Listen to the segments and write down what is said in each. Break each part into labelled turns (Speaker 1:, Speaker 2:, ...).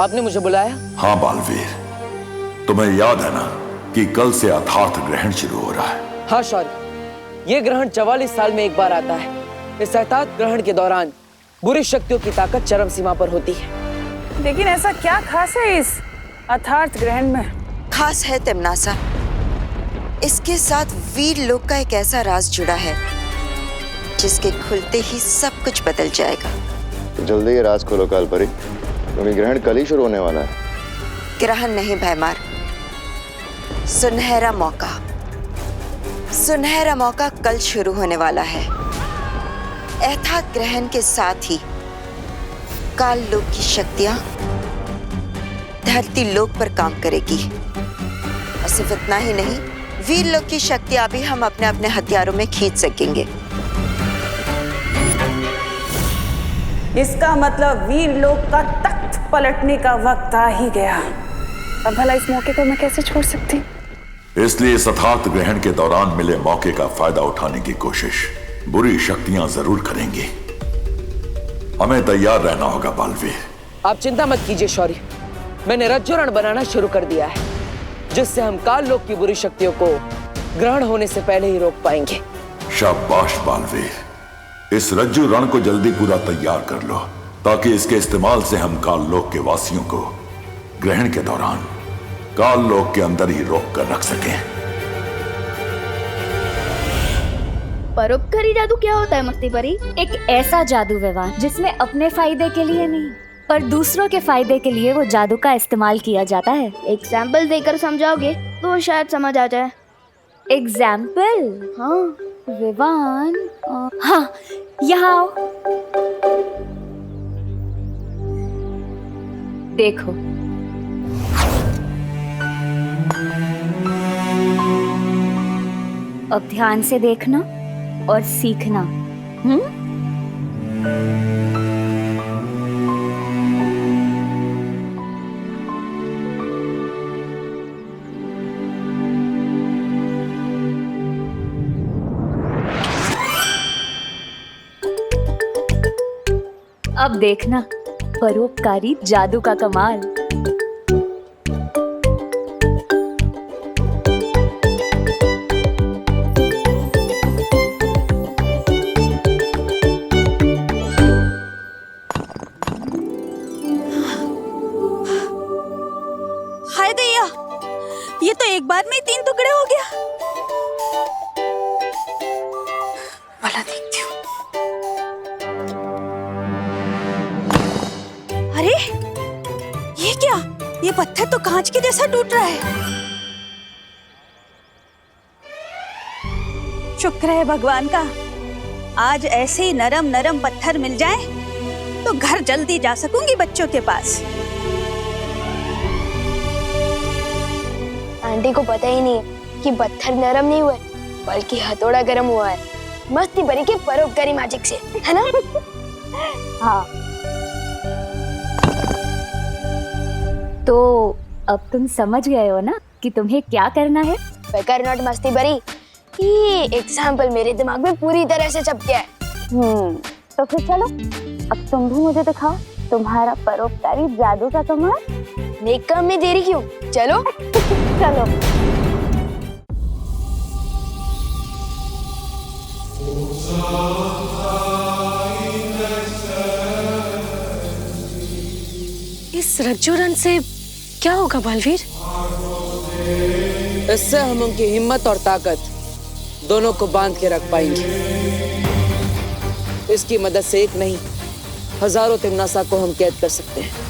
Speaker 1: आपने मुझे बुलाया?
Speaker 2: हाँ बालवीर, तुम्हें याद है ना कि कल से अथार्थ ग्रहण शुरू हो रहा है।
Speaker 1: हाँ शौर्य, ये ग्रहण 44 साल में एक बार आता है। इस अथार्थ ग्रहण के दौरान बुरी शक्तियों की ताकत चरम सीमा पर होती है।
Speaker 3: लेकिन ऐसा क्या खास है इस अथार्थ ग्रहण में?
Speaker 4: खास है तिम्नासा, इसके साथ वीर लोक का एक ऐसा राज जुड़ा है जिसके खुलते ही सब कुछ बदल जाएगा।
Speaker 5: तो जल्दी ये राज खोलो कालपरी, क्योंकि ग्रहण कल ही शुरू होने वाला है।
Speaker 4: ग्रहण नहीं भैमार, सुनहरा मौका। सुनहरा मौका कल शुरू होने वाला है। अथार्थ ग्रहण के साथ ही काल लोक की शक्तियां धरती लोक पर काम करेगी। और सिर्फ इतना ही नहीं, वीर लोक की शक्तियां भी हम अपने अपने हथियारों में खींच सकेंगे।
Speaker 3: इसका मतलब वीर लोक का तख्त पलटने का वक्त आ ही गया। अब भला इस मौके को मैं कैसे छोड़ सकती?
Speaker 2: इसलिए इस अथार्थ ग्रहण के दौरान मिले मौके का फायदा उठाने की कोशिश बुरी शक्तियां जरूर करेंगी। हमें तैयार रहना होगा बालवीर।
Speaker 1: आप चिंता मत कीजिए शौर्य, मैंने रज्जुरण बनाना शुरू कर दिया है, जिससे हम काल लोक की बुरी शक्तियों को ग्रहण होने से पहले ही रोक पाएंगे।
Speaker 2: शाबाश बालवीर, इस रज्जु रण को जल्दी पूरा तैयार कर लो, ताकि इसके इस्तेमाल से हम काल लोक के वासियों को ग्रहण के दौरान काल लोक के अंदर ही रोक कर रख सकें।
Speaker 6: परोपकारी जादू क्या होता है मस्ती परी?
Speaker 7: एक ऐसा जादू विवान जिसमें अपने फायदे के लिए नहीं पर दूसरों के फायदे के लिए वो जादू का इस्तेमाल किया जाता है।
Speaker 6: एग्जाम्पल देकर समझाओगे तो शायद समझ आ जाए।
Speaker 7: एग्जाम्पल?
Speaker 6: हाँ
Speaker 7: विवान, हाँ यहाँ आओ। देखो, अब ध्यान से देखना और सीखना। अब देखना परोपकारी जादू का कमाल।
Speaker 8: हाय दैया, ये तो एक बार में ही 3 टुकड़े हो गया। वाला देखती हूँ। अरे ये क्या? ये पत्थर तो कांच के जैसा टूट रहा है। शुक्र है भगवान का, आज ऐसे ही नरम नरम पत्थर मिल जाए तो घर जल्दी जा सकूंगी बच्चों के पास।
Speaker 6: आंटी को पता ही नहीं है कि पत्थर नरम नहीं हुए बल्कि हथौड़ा गर्म हुआ है, मस्ती परी के परोपकारी मैजिक से, है ना?
Speaker 7: हाँ, तो अब तुम समझ गए हो ना कि तुम्हें क्या करना है?
Speaker 6: बेकार नॉट मस्ती परी, ये एग्जाम्पल मेरे दिमाग में पूरी तरह से छप गया है।
Speaker 7: तो फिर चलो, अब तुम भी मुझे दिखाओ तुम्हारा परोपकारी जादू का कमाल।
Speaker 6: नेक काम में देरी क्यों, चलो।
Speaker 7: चलो।
Speaker 3: इस रज्जुरण से क्या होगा बालवीर?
Speaker 1: इससे हम उनकी हिम्मत और ताकत दोनों को बांध के रख पाएंगे। इसकी मदद से एक नहीं, हजारों तिम्नासा को हम कैद कर सकते हैं।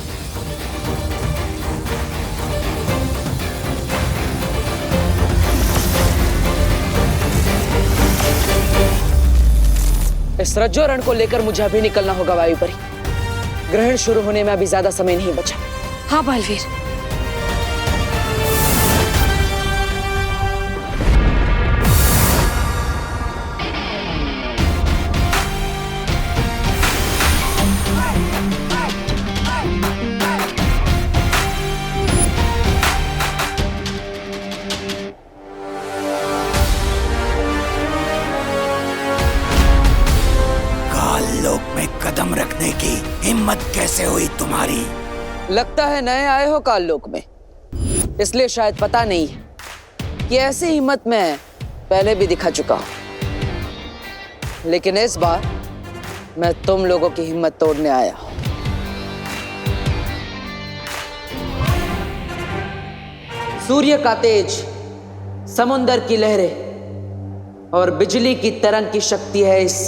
Speaker 1: इस रज्जुरण को लेकर मुझे अभी निकलना होगा वायुपरी। ग्रहण शुरू होने में अभी ज्यादा समय नहीं बचा।
Speaker 3: हाँ बालवीर।
Speaker 9: काल लोक में कदम रखने की हिम्मत कैसे हुई तुम्हारी?
Speaker 1: लगता है नए आए हो काल लोक में, इसलिए शायद पता नहीं है कि ऐसी हिम्मत मैं पहले भी दिखा चुका हूं। लेकिन इस बार मैं तुम लोगों की हिम्मत तोड़ने आया हूं। सूर्य का तेज, समुंदर की लहरें और बिजली की तरंग की शक्ति है इस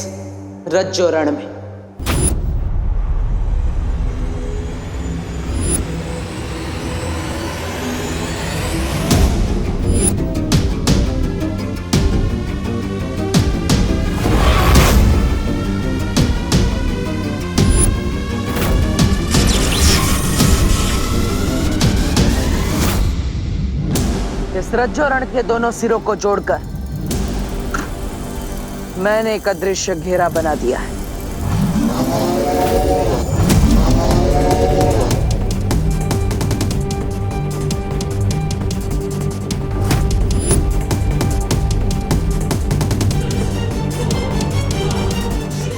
Speaker 1: रज्जो रण में। इस रज्जो रण के दोनों सिरों को जोड़कर मैंने एक अदृश्य घेरा बना दिया है।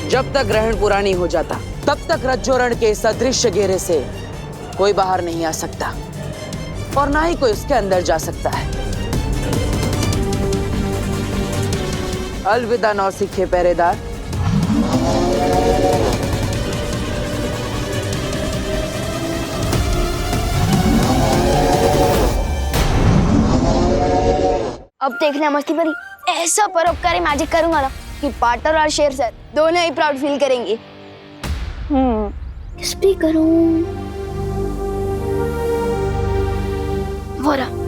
Speaker 1: जब तक ग्रहण पूरा नहीं हो जाता, तब तक रज्जो रण के इस अदृश्य घेरे से कोई बाहर नहीं आ सकता और ना ही कोई उसके अंदर जा सकता है। अलविदा नौसिखे पहरेदार।
Speaker 6: अब देखना मस्ती परी, ऐसा परोपकारी मैजिक करूंगा ना कि पार्टनर और शेर सर दोनों ही प्राउड फील करेंगे। किस पे करूं? वो रहा।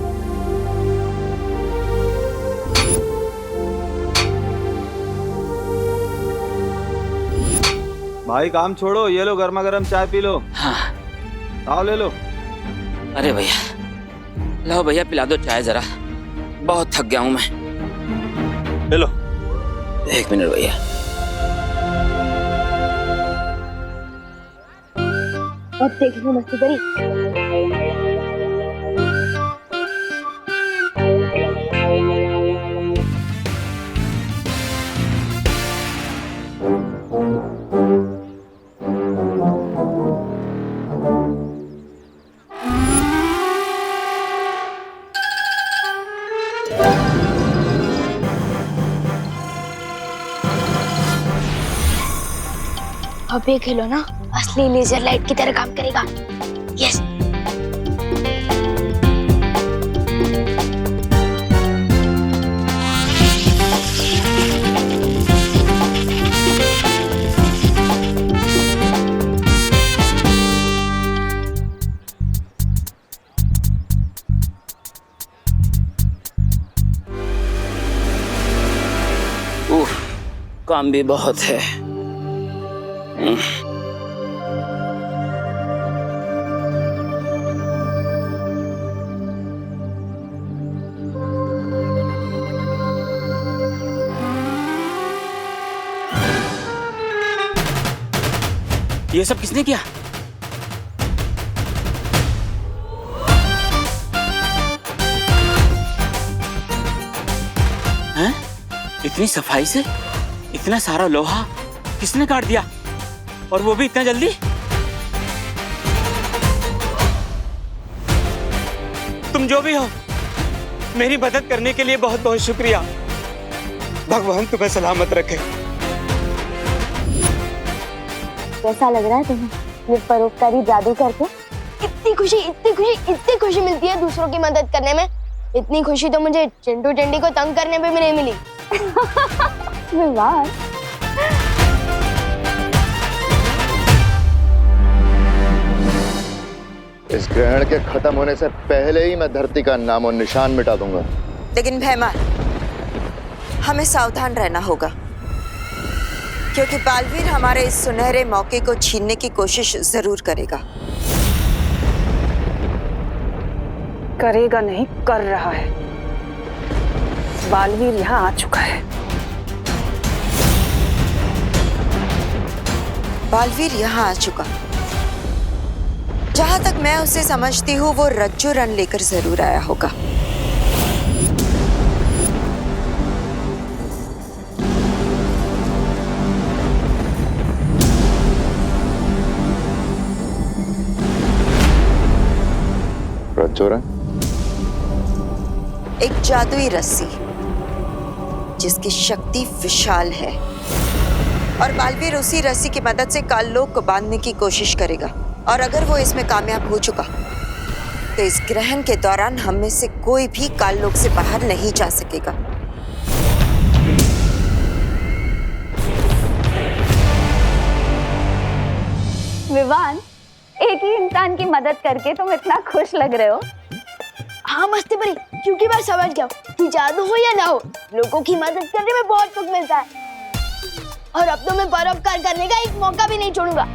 Speaker 9: भाई काम छोड़ो, ये लो गर्मा गर्म चाय पी लो।
Speaker 10: हाँ।
Speaker 9: आओ ले लो।
Speaker 10: अरे भैया, लो भैया पिला दो चाय जरा, बहुत थक गया हूं मैं।
Speaker 9: ले लो।
Speaker 10: एक मिनट भैया।
Speaker 6: अब देखना मस्ती परी। अब ये खिलौना असली लेजर लाइट की तरह काम करेगा। यस।
Speaker 10: काम भी बहुत है। ये सब किसने किया? हैं? इतनी सफाई से इतना सारा लोहा किसने काट दिया, और वो भी इतना जल्दी? तुम जो भी हो, मेरी मदद करने के लिए बहुत बहुत शुक्रिया। भगवान तुम्हें सलामत रखे।
Speaker 6: कैसा लग रहा है तुम्हें ये परोपकारी जादू करके? इतनी खुशी, इतनी खुशी, इतनी खुशी मिलती है दूसरों की मदद करने में। इतनी खुशी तो मुझे चिंटू टेंडी को तंग करने में भी नहीं मिली। वाह।
Speaker 5: इस ग्रहण के खत्म होने से पहले ही मैं धरती का नामो निशान मिटा दूंगा।
Speaker 4: लेकिन भैमार, हमें सावधान रहना होगा, क्योंकि बालवीर हमारे इस सुनहरे मौके को छीनने की कोशिश जरूर करेगा।
Speaker 3: करेगा नहीं, कर रहा है। बालवीर यहाँ आ चुका है।
Speaker 4: बालवीर यहाँ आ चुका। जहां तक मैं उसे समझती हूँ, वो रज्जो रण लेकर जरूर आया होगा।
Speaker 5: रज्जो रंग?
Speaker 4: एक जादुई रस्सी जिसकी शक्ति विशाल है, और बालवीर उसी रस्सी की मदद से काललोक को बांधने की कोशिश करेगा। और अगर वो इसमें कामयाब हो चुका तो इस ग्रहण के दौरान हम में से कोई भी काललोक से बाहर नहीं जा सकेगा।
Speaker 7: विवान, एक ही इंसान की मदद करके तुम इतना खुश लग रहे हो।
Speaker 6: हाँ मस्ती परी, क्योंकि मैं समझ गया कि जादू हो या ना हो, लोगों की मदद करने में बहुत सुख मिलता है। और अब तो मैं परोपकार करने का एक मौका भी नहीं छोड़ूंगा।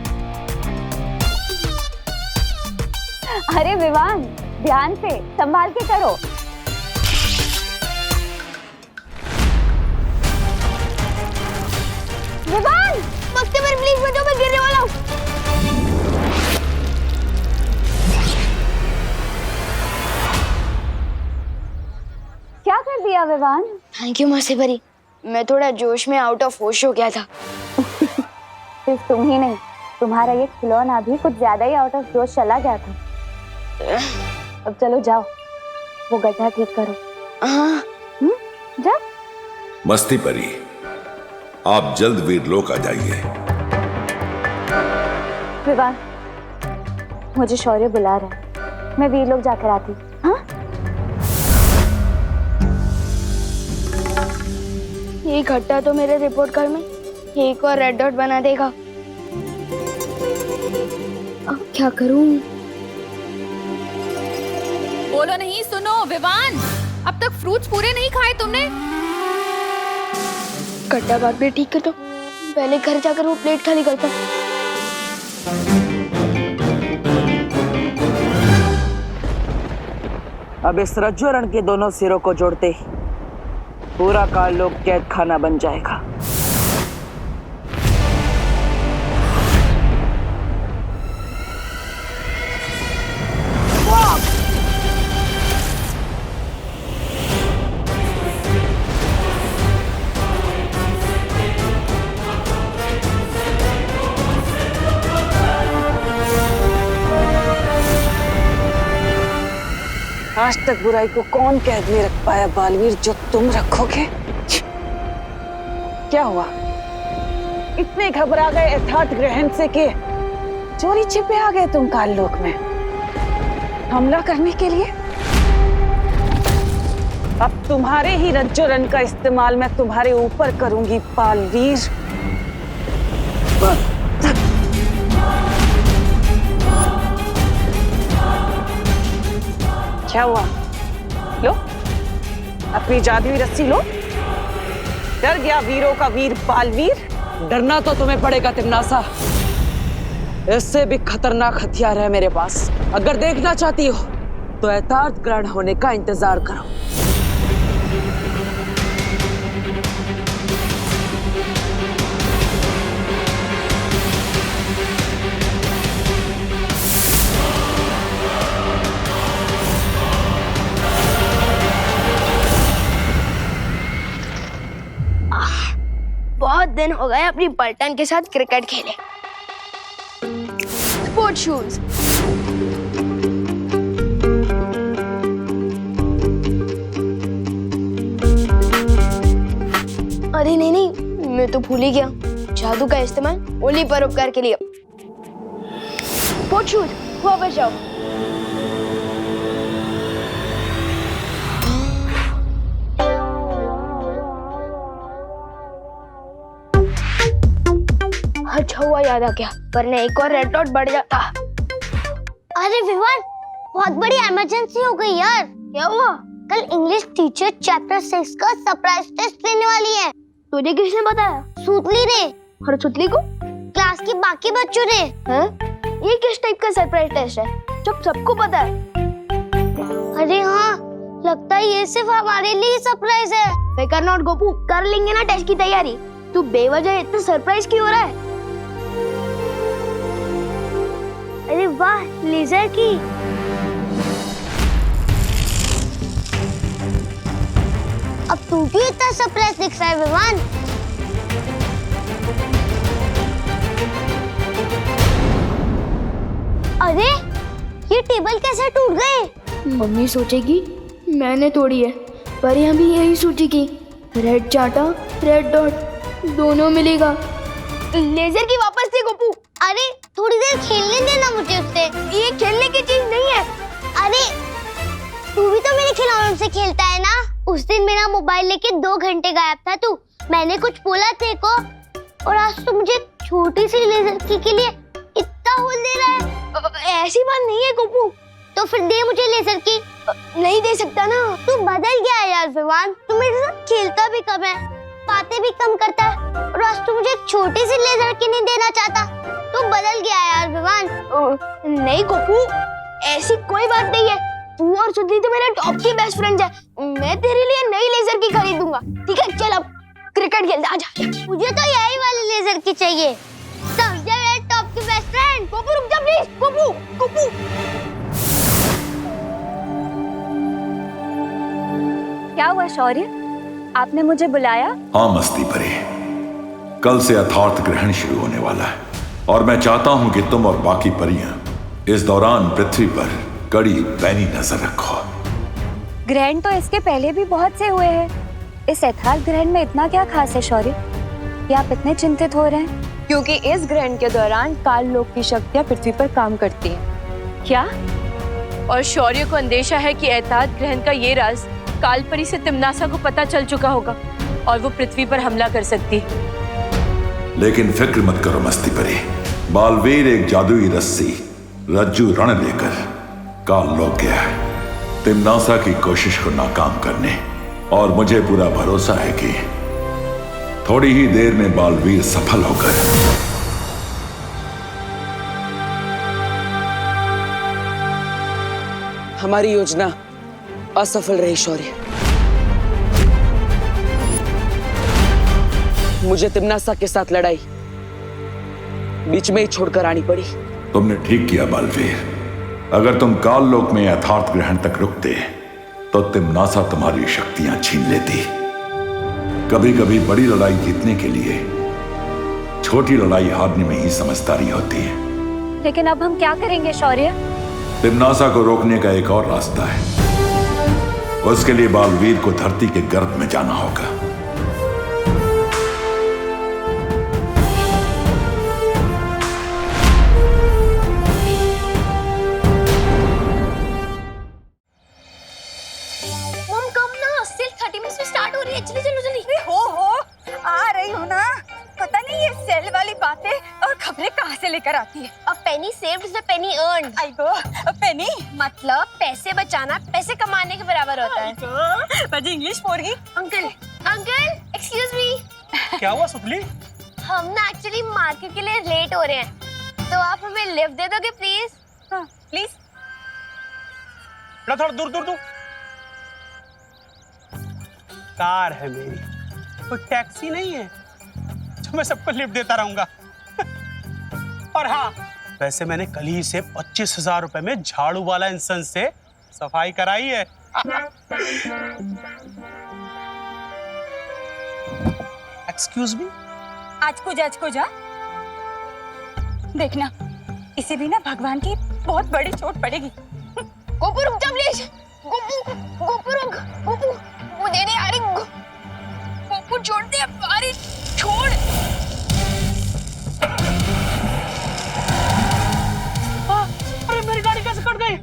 Speaker 7: अरे विवान, ध्यान से, संभाल के करो। विवान,
Speaker 6: मस्ती परी प्लीज बचाओ, मैं गिरने वाला हूँ।
Speaker 7: क्या कर दिया विवान?
Speaker 6: थैंक यू मस्ती परी, मैं थोड़ा जोश में आउट ऑफ होश हो गया था।
Speaker 7: सिर्फ तुम ही नहीं, तुम्हारा ये खिलौना भी कुछ ज्यादा ही आउट ऑफ जोश चला गया था। अब चलो जाओ, वो गड्ढा ठीक करो।
Speaker 6: हाँ
Speaker 7: जाओ।
Speaker 2: मस्ती परी, आप जल्द वीरलोक आ जाइए।
Speaker 7: विवान, मुझे शौर्य बुला रहा है, मैं वीरलोक जाकर आती हूँ। हाँ?
Speaker 6: ये घट्टा तो मेरे रिपोर्ट कार्ड में एक और रेड डॉट बना देगा। अब क्या करूं?
Speaker 11: बोलो नहीं, सुनो विवान, अब तक फ्रूट्स पूरे नहीं खाए तुमने।
Speaker 6: घट्टा बात भी ठीक कर दो, पहले घर जाकर वो प्लेट खाली करता हूं।
Speaker 1: अब इस रज्जुरण के दोनों सिरों को जोड़ते ही पूरा काललोक कैद खाना बन जाएगा। आज तक बुराई को कौन कैद में रख पाया बालवीर, जो तुम रखोगे? क्या हुआ? इतने घबरा गए यथार्थ ग्रहण से कि चोरी छिपे आ गए तुम काललोक में हमला करने के लिए? अब तुम्हारे ही रज्जुरण का इस्तेमाल मैं तुम्हारे ऊपर करूंगी बालवीर। क्या हुआ? लो अपनी जादुई रस्सी लो। डर गया वीरों का वीर बालवीर? डरना तो तुम्हें पड़ेगा तिमनासा। इससे भी खतरनाक हथियार है मेरे पास। अगर देखना चाहती हो तो यथार्थ ग्रहण होने का इंतजार करो।
Speaker 6: बहुत दिन हो गए अपनी पलटन के साथ क्रिकेट खेले। Sport shoes. अरे नहीं, मैं तो भूल ही गया, जादू का इस्तेमाल ओली परोपकार के लिए। स्पोर्ट शूज, वापस जाओ। अच्छा हुआ याद आ गया, वरना एक और रेड डॉट बढ़ जाता।
Speaker 12: अरे विवान, बहुत बड़ी इमरजेंसी हो गई यार।
Speaker 6: क्या हुआ?
Speaker 12: कल इंग्लिश टीचर चैप्टर 6 का सरप्राइज टेस्ट लेने वाली है।
Speaker 6: तुझे किसने बताया?
Speaker 12: सूतली ने।
Speaker 6: और सुतली को?
Speaker 12: क्लास के बाकी बच्चों ने।
Speaker 6: हैं? ये किस टाइप का सरप्राइज टेस्ट है जब सबको पता है?
Speaker 12: अरे हाँ, लगता है ये सिर्फ हमारे लिए सरप्राइज है।
Speaker 6: बेकार नॉट गोपू, कर लेंगे ना टेस्ट की तैयारी। तू बेवजह इतना सरप्राइज क्यों हो रहा है?
Speaker 12: अरे वाह, लेजर की। अब तू क्यों इतना सरप्राइज दिख रहा है विवान?
Speaker 6: अरे ये टेबल कैसे टूट गए? मम्मी सोचेगी मैंने तोड़ी है, पर यहाँ भी यही सोचेगी रेड चाटा रेड डॉट दोनों मिलेगा। लेजर की वापस थी गोपू।
Speaker 12: अरे थोड़ी देर खेलने देना मुझे उससे।
Speaker 6: ये खेलने की चीज नहीं है।
Speaker 12: अरे तू भी तो मेरे खिलौनों से खेलता है ना। उस दिन मेरा मोबाइल लेके 2 घंटे गायब था तू। मैंने कुछ बोला तेरे को, और आज तू मुझे छोटी सी लेजर की के लिए इतना होल दे रहा है।
Speaker 6: ऐसी बात नहीं है गोपू।
Speaker 12: तो फिर दे मुझे लेजर की।
Speaker 6: नहीं दे सकता ना।
Speaker 12: तू बदल गया है यार विवान। तू मेरे साथ खेलता भी कम है, बातें भी कम करता है, और आज तू मुझे एक छोटी सी लेजर की नहीं देना चाहता। तू बदल गया है यार विवान।
Speaker 6: नहीं गोपू, ऐसी कोई बात नहीं है। तू और सुधली तो मेरे टॉप की बेस्ट फ्रेंड्स है। मैं तेरे लिए नई लेजर की खरीदूंगा। ठीक है चल अब क्रिकेट खेलते आजा।
Speaker 12: मुझे तो यही वाली लेजर की चाहिए। समझा मेरे टॉप की बेस्ट फ्रेंड।
Speaker 6: गोपू रुक जा प्लीज। गोपू गोपू
Speaker 7: क्या हुआ शौर्य, आपने मुझे बुलाया?
Speaker 2: हाँ मस्ती परी, कल से यथार्थ ग्रहण शुरू होने वाला है और मैं चाहता हूं कि तुम और बाकी परियां इस दौरान पृथ्वी पर कड़ी पैनी नजर रखो।
Speaker 7: ग्रहण तो इसके पहले भी बहुत से हुए हैं। इस यथार्थ ग्रहण में इतना क्या खास है शौर्य कि आप इतने चिंतित हो रहे हैं?
Speaker 13: क्योंकि इस ग्रहण के दौरान काल लोक की शक्तियां पृथ्वी पर काम करती हैं।
Speaker 7: क्या?
Speaker 13: और शौर्य को अंदेशा है कि यथार्थ ग्रहण का ये राज कालपरी से तिम्नासा को पता चल चुका होगा और वो पृथ्वी पर हमला कर सकती है।
Speaker 2: लेकिन फिक्र मत करो मस्ती परी, बालवीर एक जादुई रस्सी रज्जु रण लेकर काल लोक गया है तिम्नासा की कोशिश को नाकाम करने, और मुझे पूरा भरोसा है कि थोड़ी ही देर में बालवीर सफल होकर
Speaker 1: हमारी योजना असफल रही शौर्य। मुझे तिम्नासा के साथ लड़ाई बीच में ही छोड़कर आनी पड़ी।
Speaker 2: तुमने ठीक किया बालवीर। अगर तुम काल लोक में यथार्थ ग्रहण तक रुकते तो तिम्नासा तुम्हारी शक्तियां छीन लेती। कभी कभी बड़ी लड़ाई जीतने के लिए छोटी लड़ाई हारने में ही समझदारी होती है।
Speaker 7: लेकिन अब हम क्या करेंगे शौर्य?
Speaker 2: तिम्नासा को रोकने का एक और रास्ता है। उसके लिए बालवीर को धरती के गर्भ में जाना होगा।
Speaker 8: लेकर आती है।
Speaker 12: A penny saved is a penny earned।
Speaker 8: आई गो पेनी
Speaker 12: मतलब पैसे बचाना पैसे कमाने के बराबर होता है।
Speaker 8: बजी इंग्लिश पोरगी।
Speaker 12: Uncle excuse me.
Speaker 10: क्या हुआ सुखली?
Speaker 12: हम ना एक्चुअली मार्केट के लिए लेट हो रहे हैं, तो आप हमें लिफ्ट दे दोगे प्लीज?
Speaker 8: हाँ प्लीज।
Speaker 10: थोड़ा दूर दूर दूर। कार है मेरी, कोई टैक्सी नहीं है जो मैं सबको लिफ्ट देता रहूंगा। और हाँ, वैसे मैंने कल ही से 25,000 रुपए में झाड़ू वाला इंसान से सफाई कराई है। Excuse me.
Speaker 8: आज को जा देखना, इसे भी ना भगवान की बहुत बड़ी चोट पड़ेगी।
Speaker 6: गोपू रुक जा प्लीज। गोपू रुक। गोपू वो दे दे। अरे गोपू छोड़ दे। अरे छोड़।
Speaker 10: अरे मेरी गाड़ी कैसे कट गई?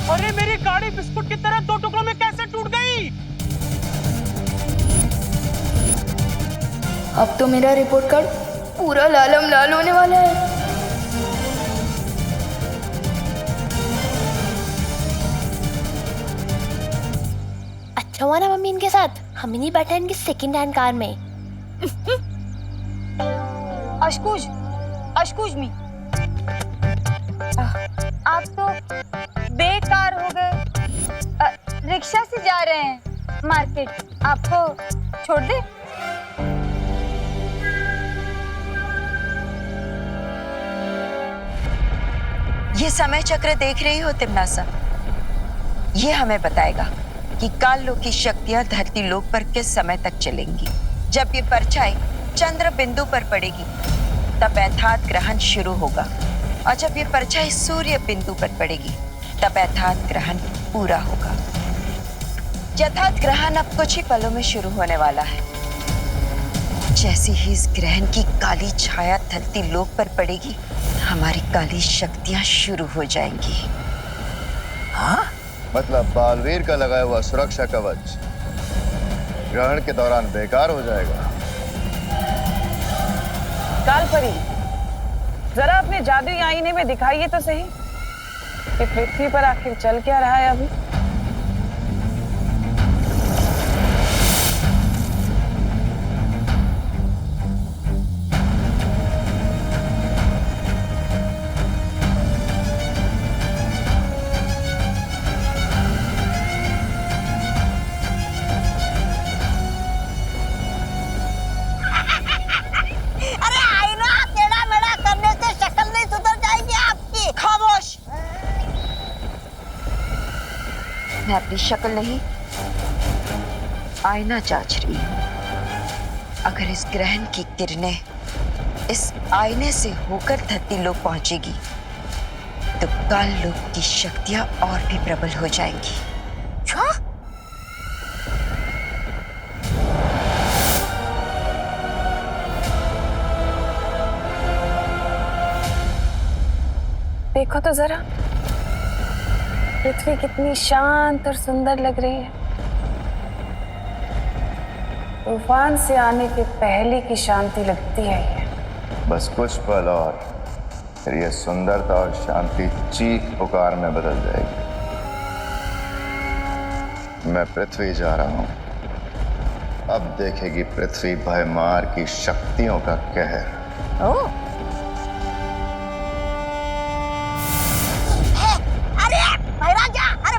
Speaker 10: अरे मेरी गाड़ी बिस्कुट की तरह 2 टुकड़ों में कैसे टूट गई?
Speaker 6: अब तो मेरा रिपोर्ट कार्ड पूरा लालम लाल होने वाला है।
Speaker 12: अच्छा हुआ ना मम्मी इनके साथ हम ही नहीं बैठे इनकी सेकंड हैंड कार में।
Speaker 8: अशकुज मी, आप तो बेकार हो गए। रिक्शा से जा रहे हैं मार्केट, आपको छोड़ दे?
Speaker 4: ये समय चक्र देख रही हो तिम्नासा? ये हमें बताएगा कि काल लोक की शक्तियां धरती लोक पर किस समय तक चलेंगी। जब ये परछाई चंद्र बिंदु पर पड़ेगी तब अर्थात ग्रहण शुरू होगा, और जब ये परछाई सूर्य बिंदु पर पड़ेगी तब अर्थात ग्रहण पूरा होगा। यथार्थ ग्रहण अब कुछ ही पलों में शुरू होने वाला है। जैसे ही इस ग्रहण की काली छाया धरती लोक पर पड़ेगी, हमारी काली शक्तियां शुरू हो जाएंगी।
Speaker 5: हाँ? मतलब बालवीर का लगाया हुआ सुरक्षा कवच ग्रहण के दौरान बेकार हो जाएगा।
Speaker 3: कालपरी, जरा अपने जादुई आईने में दिखाइए तो सही कि पृथ्वी पर आखिर चल क्या रहा है अभी।
Speaker 4: मैं अपनी शक्ल नहीं, आईना जांच रही हूं। अगर इस ग्रहण की किरणें इस आईने से होकर धरती लोक पहुंचेगी तो काल लोक की शक्तियां और भी प्रबल हो जाएंगी।
Speaker 3: देखो तो जरा, पृथ्वी कितनी शांत और सुंदर लग रही है। तूफान से आने के पहले की शांति लगती है ये।
Speaker 5: बस कुछ पल और फिर ये सुंदरता और शांति चीख पुकार में बदल जाएगी। मैं पृथ्वी जा रहा हूं, अब देखेगी पृथ्वी भयमार की शक्तियों का कहर।
Speaker 4: ओह,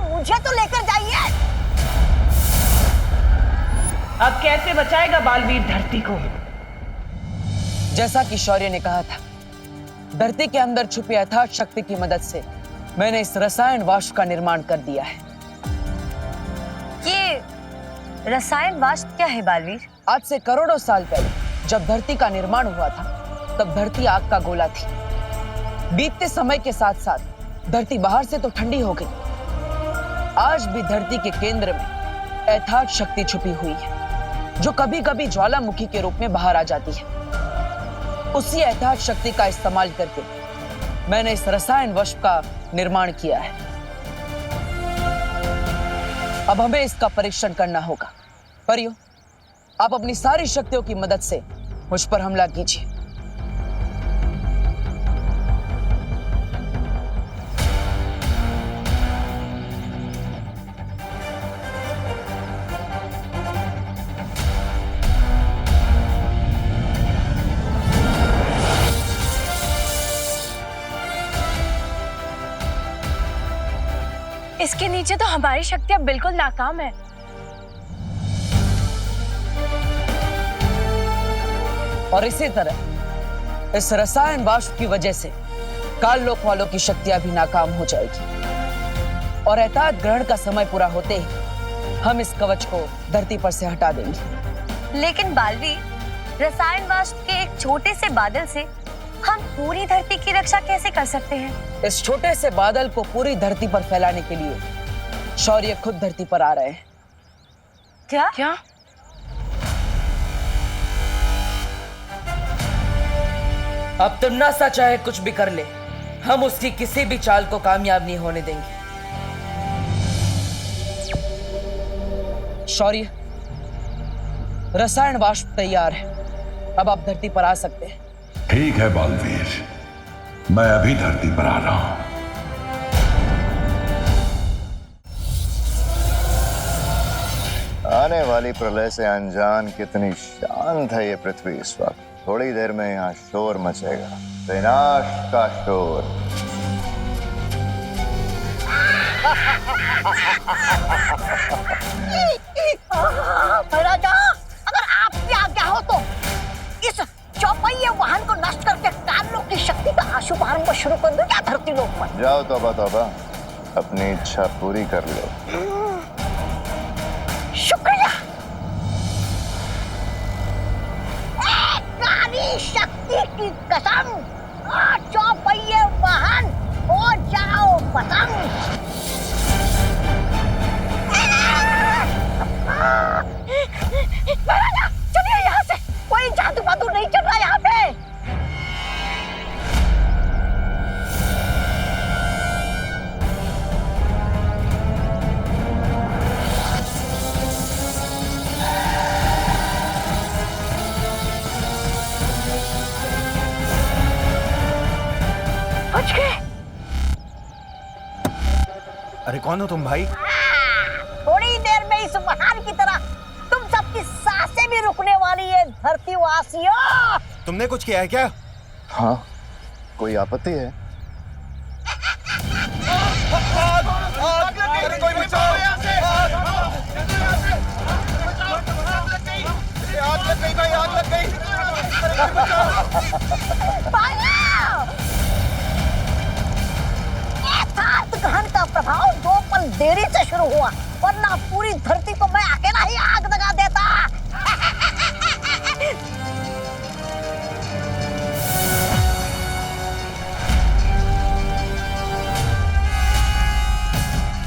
Speaker 4: मुझे तो लेकर जाइए।
Speaker 3: अब कैसे बचाएगा बालवीर धरती को?
Speaker 1: जैसा कि शौर्य ने कहा था, धरती के अंदर छुपी अथाह शक्ति की मदद से मैंने इस रसायन वाष्प का निर्माण कर दिया है।
Speaker 13: ये रसायन वाष्प क्या है बालवीर?
Speaker 1: आज से करोड़ों साल पहले जब धरती का निर्माण हुआ था, तब धरती आग का गोला थी। बीतते समय के साथ साथ धरती बाहर से तो ठंडी हो गई, आज भी धरती के केंद्र में अथाह शक्ति छुपी हुई है, जो कभी कभी ज्वालामुखी के रूप में बाहर आ जाती है। उसी अथाह शक्ति का इस्तेमाल करके मैंने इस रसायन वाष्प का निर्माण किया है। अब हमें इसका परीक्षण करना होगा। परियों, आप अपनी सारी शक्तियों की मदद से मुझ पर हमला कीजिए।
Speaker 13: इसके नीचे तो हमारी शक्तियां बिल्कुल नाकाम है।
Speaker 1: और इसी तरह इस रसायन वाष्प की वजह से काल लोक वालों की शक्तियां भी नाकाम हो जाएगी, और अर्थात ग्रहण का समय पूरा होते ही हम इस कवच को धरती पर से हटा देंगे।
Speaker 13: लेकिन बालवीर, रसायन वाष्प के एक छोटे से बादल से हम पूरी धरती की रक्षा कैसे कर सकते हैं?
Speaker 1: इस छोटे से बादल को पूरी धरती पर फैलाने के लिए शौर्य खुद धरती पर आ रहे हैं।
Speaker 13: क्या?
Speaker 8: क्या?
Speaker 1: अब तमन्ना चाहे कुछ भी कर ले, हम उसकी किसी भी चाल को कामयाब नहीं होने देंगे। शौर्य, रसायन वाष्प तैयार है, अब आप धरती पर आ सकते हैं।
Speaker 2: ठीक है बालवीर, मैं अभी धरती पर आ रहा हूं।
Speaker 5: आने वाली प्रलय से अनजान कितनी शांत है ये पृथ्वी इस वक्त। थोड़ी देर में यहाँ शोर मचेगा, विनाश का शोर।
Speaker 4: राजा, अगर आपकी आज्ञा हो तो इस चौपहिया वाहन को नष्ट करके काल लोक की शक्ति का शुभारंभ शुरू कर दो क्या धरती लोक पर?
Speaker 5: जाओ तौबा तौबा, अपनी इच्छा पूरी कर लो।
Speaker 4: शुक्रिया। काली
Speaker 14: तुम्हारी शक्ति की कसम, चौपहिए वाहन हो जाओ पतंग। महाराजा चलिए यहाँ से, कोई जादू वादू नहीं चल रहा यहाँ पे।
Speaker 15: अरे कौन हो तुम भाई?
Speaker 14: थोड़ी देर में इस महान की तरह तुम सबकी सांसें भी रुकने वाली है धरतीवासियों।
Speaker 15: तुमने कुछ किया है क्या?
Speaker 5: हाँ, कोई आपत्ति है?
Speaker 15: कोई बचाओ! आग लग गई भाई, आग लग गई!
Speaker 14: ग्रहण का प्रभाव 2 पल देरी से शुरू हुआ, वरना पूरी धरती को मैं अकेला ही आग लगा देता।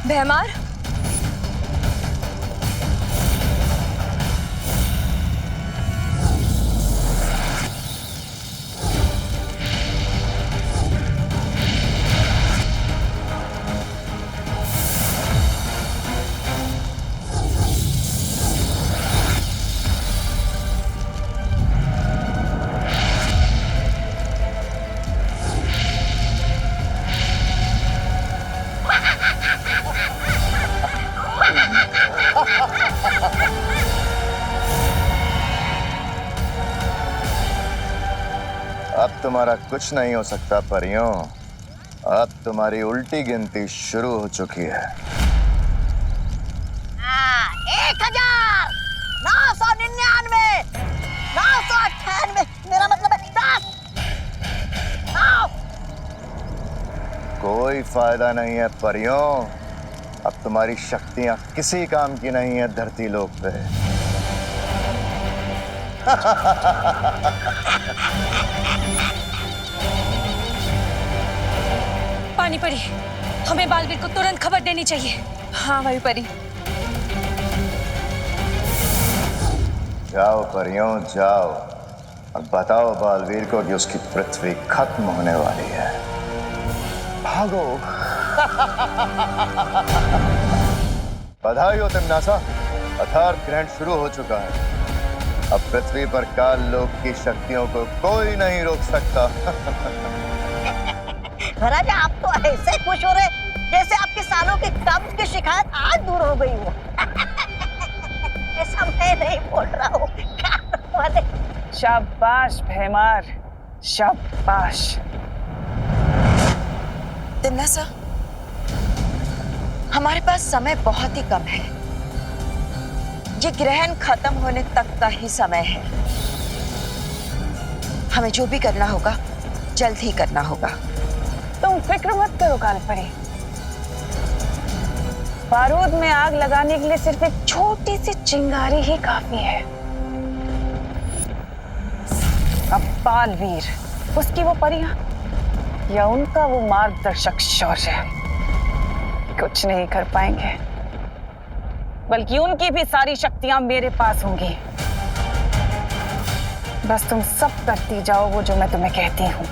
Speaker 13: भैमार,
Speaker 5: अब तुम्हारा कुछ नहीं हो सकता परियों। अब तुम्हारी उल्टी गिनती शुरू हो चुकी है।
Speaker 14: 1999, 998, मेरा मतलब है 10, 9।
Speaker 5: कोई फायदा नहीं है परियों, अब तुम्हारी शक्तियां किसी काम की नहीं है धरती लोक पे।
Speaker 13: पानी परी, हमें बालवीर को तुरंत खबर देनी चाहिए। हाँ भाई परी।
Speaker 5: जाओ परियों जाओ, अब बताओ बालवीर को कि उसकी पृथ्वी खत्म होने वाली है। भागो। बधाई हो तिम्नासा, अथार्थ ग्रहण शुरू हो चुका है। अब पृथ्वी पर काल लोक की शक्तियों को कोई नहीं रोक सकता।
Speaker 14: महाराजा आप तो ऐसे खुश हो रहे जैसे आपके सालों के कब्ज की शिकायत आज दूर हो गई हो। ऐसा मैं नहीं बोल रहा हूँ।
Speaker 3: शाबाश भैमार, शाबाश।
Speaker 4: तिम्नासा, हमारे पास समय बहुत ही कम है। ये ग्रहण खत्म होने तक का ही समय है। हमें जो भी करना होगा जल्द ही करना होगा।
Speaker 3: तुम फिक्र मत करो कालपरी, बारूद में आग लगाने के लिए सिर्फ एक छोटी सी चिंगारी ही काफी है। अब बालवीर, उसकी वो परियां या उनका वो मार्गदर्शक शौर्य कुछ नहीं कर पाएंगे, बल्कि उनकी भी सारी शक्तियां मेरे पास होंगी। बस तुम सब करती जाओ वो जो मैं तुम्हें कहती हूँ।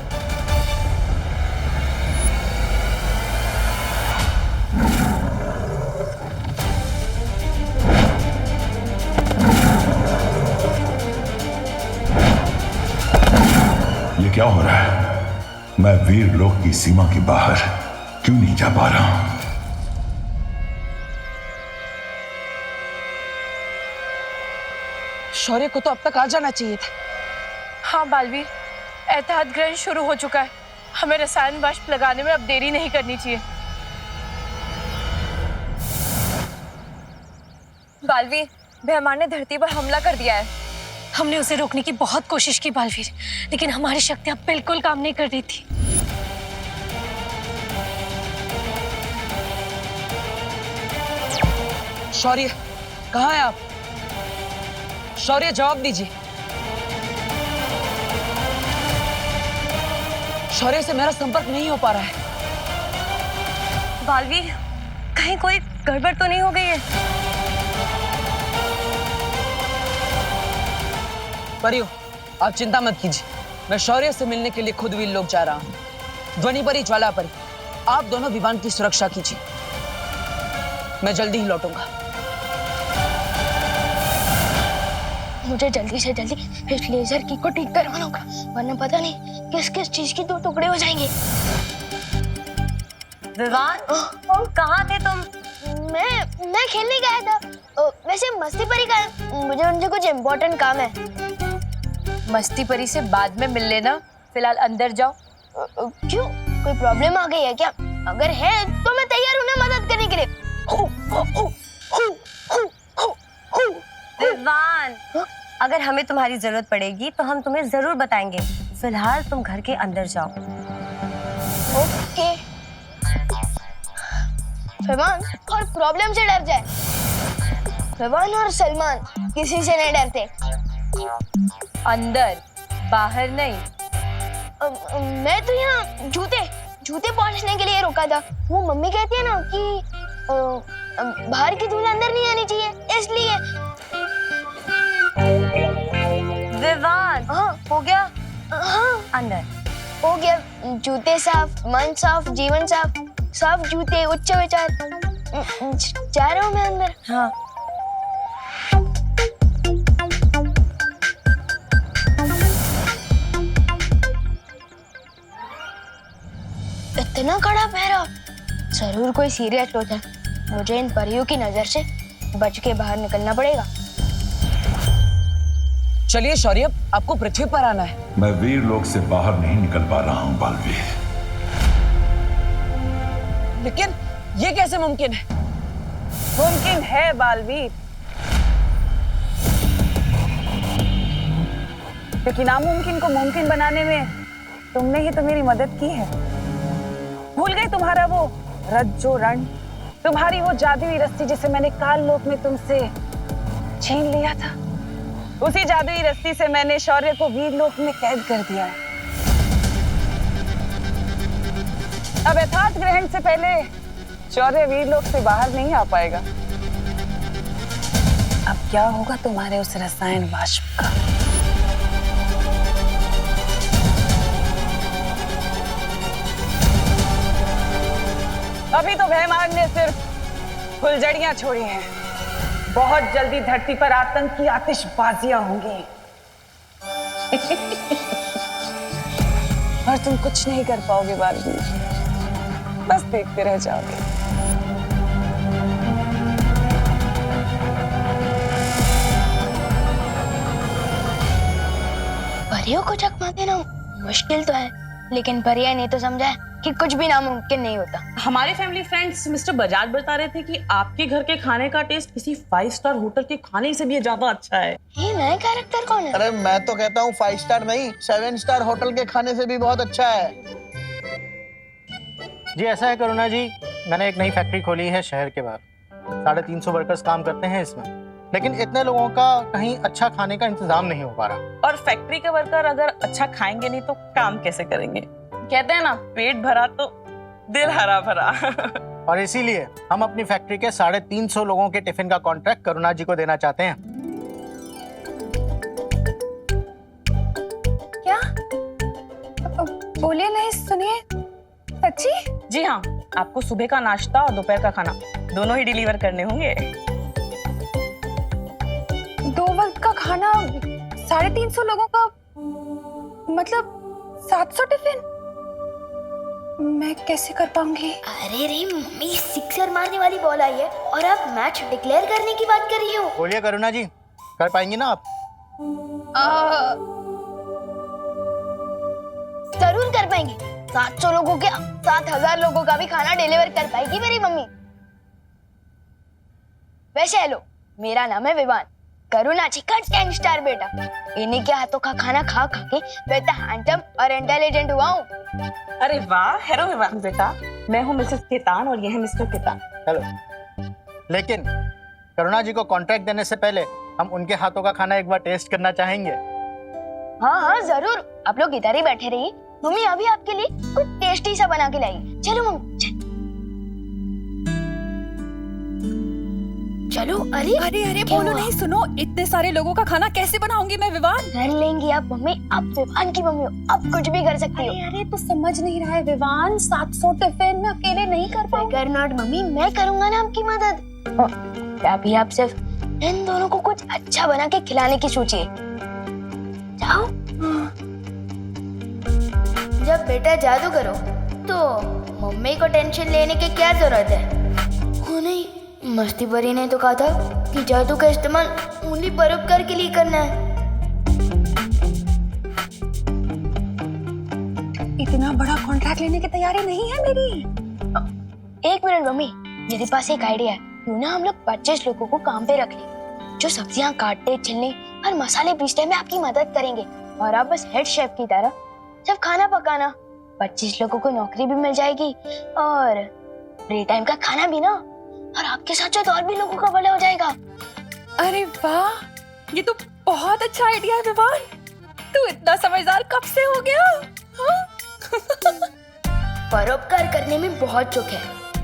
Speaker 2: ये क्या हो रहा है? मैं वीर लोक की सीमा के बाहर क्यों नहीं जा पा रहा हूं?
Speaker 1: शौर्य को तो अब तक आ जाना चाहिए था।
Speaker 13: हाँ बालवीर, एतहाद ग्रहण शुरू हो चुका है। हमें रसायन वाष्प लगाने में अब देरी नहीं करनी चाहिए। बालवीर, भैमार ने धरती पर हमला कर दिया है। हमने उसे रोकने की बहुत कोशिश की बालवीर, लेकिन हमारी शक्तियां बिल्कुल काम नहीं कर रही थी।
Speaker 1: शौर्य, कहाँ हैं आप? शौर्य, जवाब दीजिए। शौर्य से मेरा संपर्क नहीं हो पा रहा है।
Speaker 13: बालवीर, कहीं कोई गड़बड़ तो नहीं हो गई है?
Speaker 1: परियो, आप चिंता मत कीजिए, मैं शौर्य से मिलने के लिए खुद भी लोग जा रहा हूँ। ध्वनि परी, ज्वाला परी, आप दोनों विमान की सुरक्षा कीजिए, मैं जल्दी ही लौटूंगा।
Speaker 6: मुझे जल्दी से जल्दी इस लेजर की को ठीक करवाना होगा, वरना पता नहीं किस किस चीज की दो टुकड़े हो जाएंगे।
Speaker 13: विवान, कहाँ थे तुम?
Speaker 6: मैं खेलने गया था। वैसे मस्ती परी का है, मुझे उनसे कुछ इम्पोर्टेंट काम है।
Speaker 13: मस्ती परी से बाद में मिल लेना, फिलहाल अंदर जाओ।
Speaker 6: क्यों, कोई प्रॉब्लम आ गई है क्या? अगर है तो मैं तैयार हूँ ना मदद करने के लिए।
Speaker 13: विवान, अगर हमें तुम्हारी जरूरत पड़ेगी तो हम तुम्हें जरूर बताएंगे। फिलहाल तुम घर के अंदर जाओ।
Speaker 6: ओके। फरमान और प्रॉब्लम से डर जाए। फरमान और सलमान किसी से नहीं डरते।
Speaker 13: अंदर, बाहर नहीं।
Speaker 6: मैं तो यहाँ जूते पॉलिशने के लिए रुका था। वो मम्मी कहती है ना कि बाहर की धूल अंदर नहीं आनी चाहिए, इसलिए।
Speaker 13: विवान,
Speaker 6: हाँ
Speaker 13: हो गया?
Speaker 6: हाँ
Speaker 13: अंदर
Speaker 6: हो गया। जूते साफ, मन साफ, जीवन साफ। साफ जूते, उच्च विचार। जा रहा हूँ मैं अंदर।
Speaker 13: हाँ।
Speaker 6: इतना कड़ा पहरा, जरूर कोई सीरियस लोग है। मुझे इन परियों की नजर से बच के बाहर निकलना पड़ेगा।
Speaker 1: चलिए शौर्य, आपको पृथ्वी पर आना है।
Speaker 2: मैं वीर लोक से बाहर नहीं निकल पा रहा हूँ बालवीर।
Speaker 1: लेकिन ये कैसे मुमकिन है?
Speaker 3: मुमकिन है बालवीर, क्योंकि नामुमकिन को मुमकिन बनाने में तुमने ही तो मेरी मदद की है। भूल गई तुम्हारा वो रज्जो रण, तुम्हारी वो जादुई रस्सी जिसे मैंने काल लोक में तुमसे छीन लिया था। उसी जादुई रस्सी से मैंने शौर्य को वीर लोक में कैद कर दिया है। अब यथार्थ ग्रहण से पहले शौर्य वीर लोक से बाहर नहीं आ पाएगा। अब क्या होगा तुम्हारे उस रसायन वाष्प का? अभी तो भयमान ने सिर्फ फुलझड़ियां छोड़ी हैं। बहुत जल्दी धरती पर आतंक की आतिशबाजियां होंगी। और तुम कुछ नहीं कर पाओगे बालवीर, बस देखते रह जाओगे।
Speaker 6: परियों को चकमा देना मुश्किल तो है, लेकिन परिया ने तो समझा कि कुछ भी नामुमकिन नहीं होता।
Speaker 16: हमारे फैमिली फ्रेंड्स मिस्टर बजाज बता रहे थे कि आपके घर के खाने का टेस्ट किसी 5 स्टार होटल के खाने से भी ज्यादा अच्छा है।
Speaker 6: ये नया कैरेक्टर कौन है?
Speaker 17: अरे मैं तो कहता हूँ 5 स्टार नहीं, 7 स्टार होटल के खाने से भी बहुत अच्छा है।
Speaker 18: जी ऐसा है करुणा जी, मैंने एक नई फैक्ट्री खोली है शहर के बाहर। 350 वर्कर्स काम करते हैं इसमें, लेकिन इतने लोगों का कहीं अच्छा खाने का इंतजाम नहीं हो पा रहा।
Speaker 16: और फैक्ट्री के वर्कर अगर अच्छा खाएंगे नहीं तो काम कैसे करेंगे? कहते हैं ना, पेट भरा तो दिल हरा भरा।
Speaker 18: और इसीलिए हम अपनी फैक्ट्री के 350 लोगों के टिफिन का कॉन्ट्रैक्ट करुणा जी को देना चाहते हैं।
Speaker 11: क्या? बोलिए नहीं, सुनिए। सच्ची?
Speaker 16: जी हाँ, आपको सुबह का नाश्ता और दोपहर का खाना दोनों ही डिलीवर करने होंगे।
Speaker 11: 2 वक्त का खाना 350 लोगों का, मतलब 700 टिफिन? मैं कैसे कर पाऊंगी?
Speaker 6: अरे रे मम्मी, सिक्सर मारने वाली बॉल आई है और आप मैच डिक्लेयर करने की बात कर रही हो।
Speaker 18: बोलिए करुणा जी, कर पाएंगी ना आप?
Speaker 6: जरूर कर पाएंगे। 700 लोगों के 7000 लोगों का भी खाना डिलीवर कर पाएगी मेरी मम्मी। वैसे हेलो, मेरा नाम है विवान, करुणा जी का 10 स्टार बेटा। इन्हीं के हाथों का खाना खा खा के मैं तो हैंडसम और इंटेलिजेंट हुआ हूँ।
Speaker 16: अरे वाह, हेलो विवान बेटा, मैं हूँ मिसेस केतान और ये है मिस्टर केतान।
Speaker 18: हेलो। लेकिन करुणा जी को कॉन्ट्रैक्ट देने से पहले हम उनके हाथों का खाना एक बार टेस्ट करना चाहेंगे।
Speaker 6: हाँ हाँ जरूर, आप लोग इधर ही बैठे रहिए, मम्मी अभी आपके लिए कुछ टेस्टी सा बना के लाई। चलो मम्मी चलो। अरे
Speaker 11: अरे अरे बोलो नहीं, सुनो, इतने सारे लोगों का खाना कैसे बनाऊंगी मैं विवान?
Speaker 6: कर लेंगी आप मम्मी, आप विवान की मम्मी हो, आप कुछ भी कर सकती हो।
Speaker 16: अरे तू समझ नहीं रहा है विवान, 700 टिफिन मैं अकेले नहीं कर पाऊंगी।
Speaker 6: फिकर नॉट मम्मी, मैं करूंगा ना आपकी मदद। अभी आप सिर्फ इन दोनों को कुछ अच्छा बना के खिलाने की सोचिए। जाओ। जब बेटा जादू करो तो मम्मी को टेंशन लेने की क्या जरूरत है? वो नहीं, मस्ती परी ने तो कहा था कि जादू का इस्तेमाल ओनली परोपकार के लिए करना है।
Speaker 16: इतना बड़ा कॉन्ट्रैक्ट लेने की तैयारी नहीं है मेरी।
Speaker 6: एक मिनट मम्मी, मेरे पास एक आइडिया है। क्यों ना हम लोग 25 लोगों को काम पे रख लें, जो सब्जियां काटते, छिलने और मसाले पीसने में आपकी मदद करेंगे, और आप बस हेड शेफ की तरह सिर्फ खाना पकाना। 25 लोगों को नौकरी भी मिल जाएगी और फ्री टाइम का खाना भी ना, और आपके साथ साथ और भी लोगों का भला हो जाएगा।
Speaker 11: अरे वाह, ये तो बहुत अच्छा आइडिया है विवान। तू इतना समझदार कब से हो गया? हाँ?
Speaker 6: परोपकार करने में बहुत चुक है,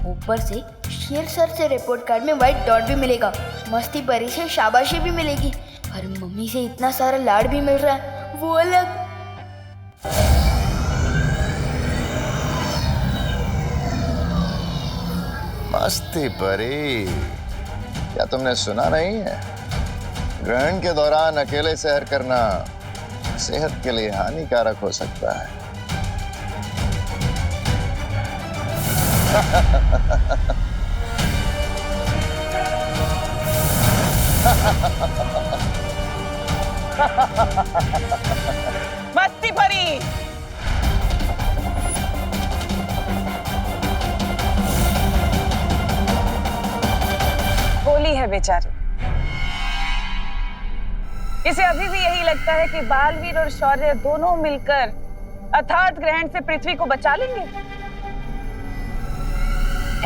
Speaker 6: ऊपर से शेर सर से रिपोर्ट कार्ड में व्हाइट डॉट भी मिलेगा, मस्ती परी से शाबाशी भी मिलेगी, और मम्मी से इतना सारा लाड भी मिल रहा है, वो अलग।
Speaker 5: मस्ती परी, क्या तुमने सुना नहीं है? ग्रहण के दौरान अकेले सैर करना सेहत के लिए हानिकारक हो सकता है।
Speaker 3: मस्ती परी, भोली है बेचारी। इसे अभी भी यही लगता है कि बालवीर और शौर्य दोनों मिलकर अर्थात ग्रहण से पृथ्वी को बचा लेंगे।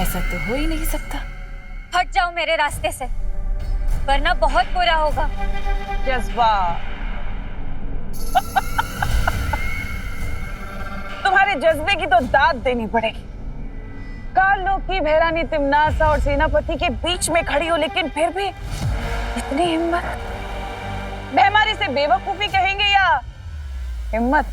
Speaker 11: ऐसा तो हो ही नहीं सकता।
Speaker 19: हट जाओ मेरे रास्ते से, वरना बहुत बुरा होगा।
Speaker 3: जज्बा तुम्हारे जज्बे की तो दाद देनी पड़ेगी। काल लोक की भैरानी तिम्नासा और सेनापति के बीच में खड़ी हो, लेकिन फिर भी इतनी हिम्मत। बेमारी से बेवकूफी कहेंगे या हिम्मत?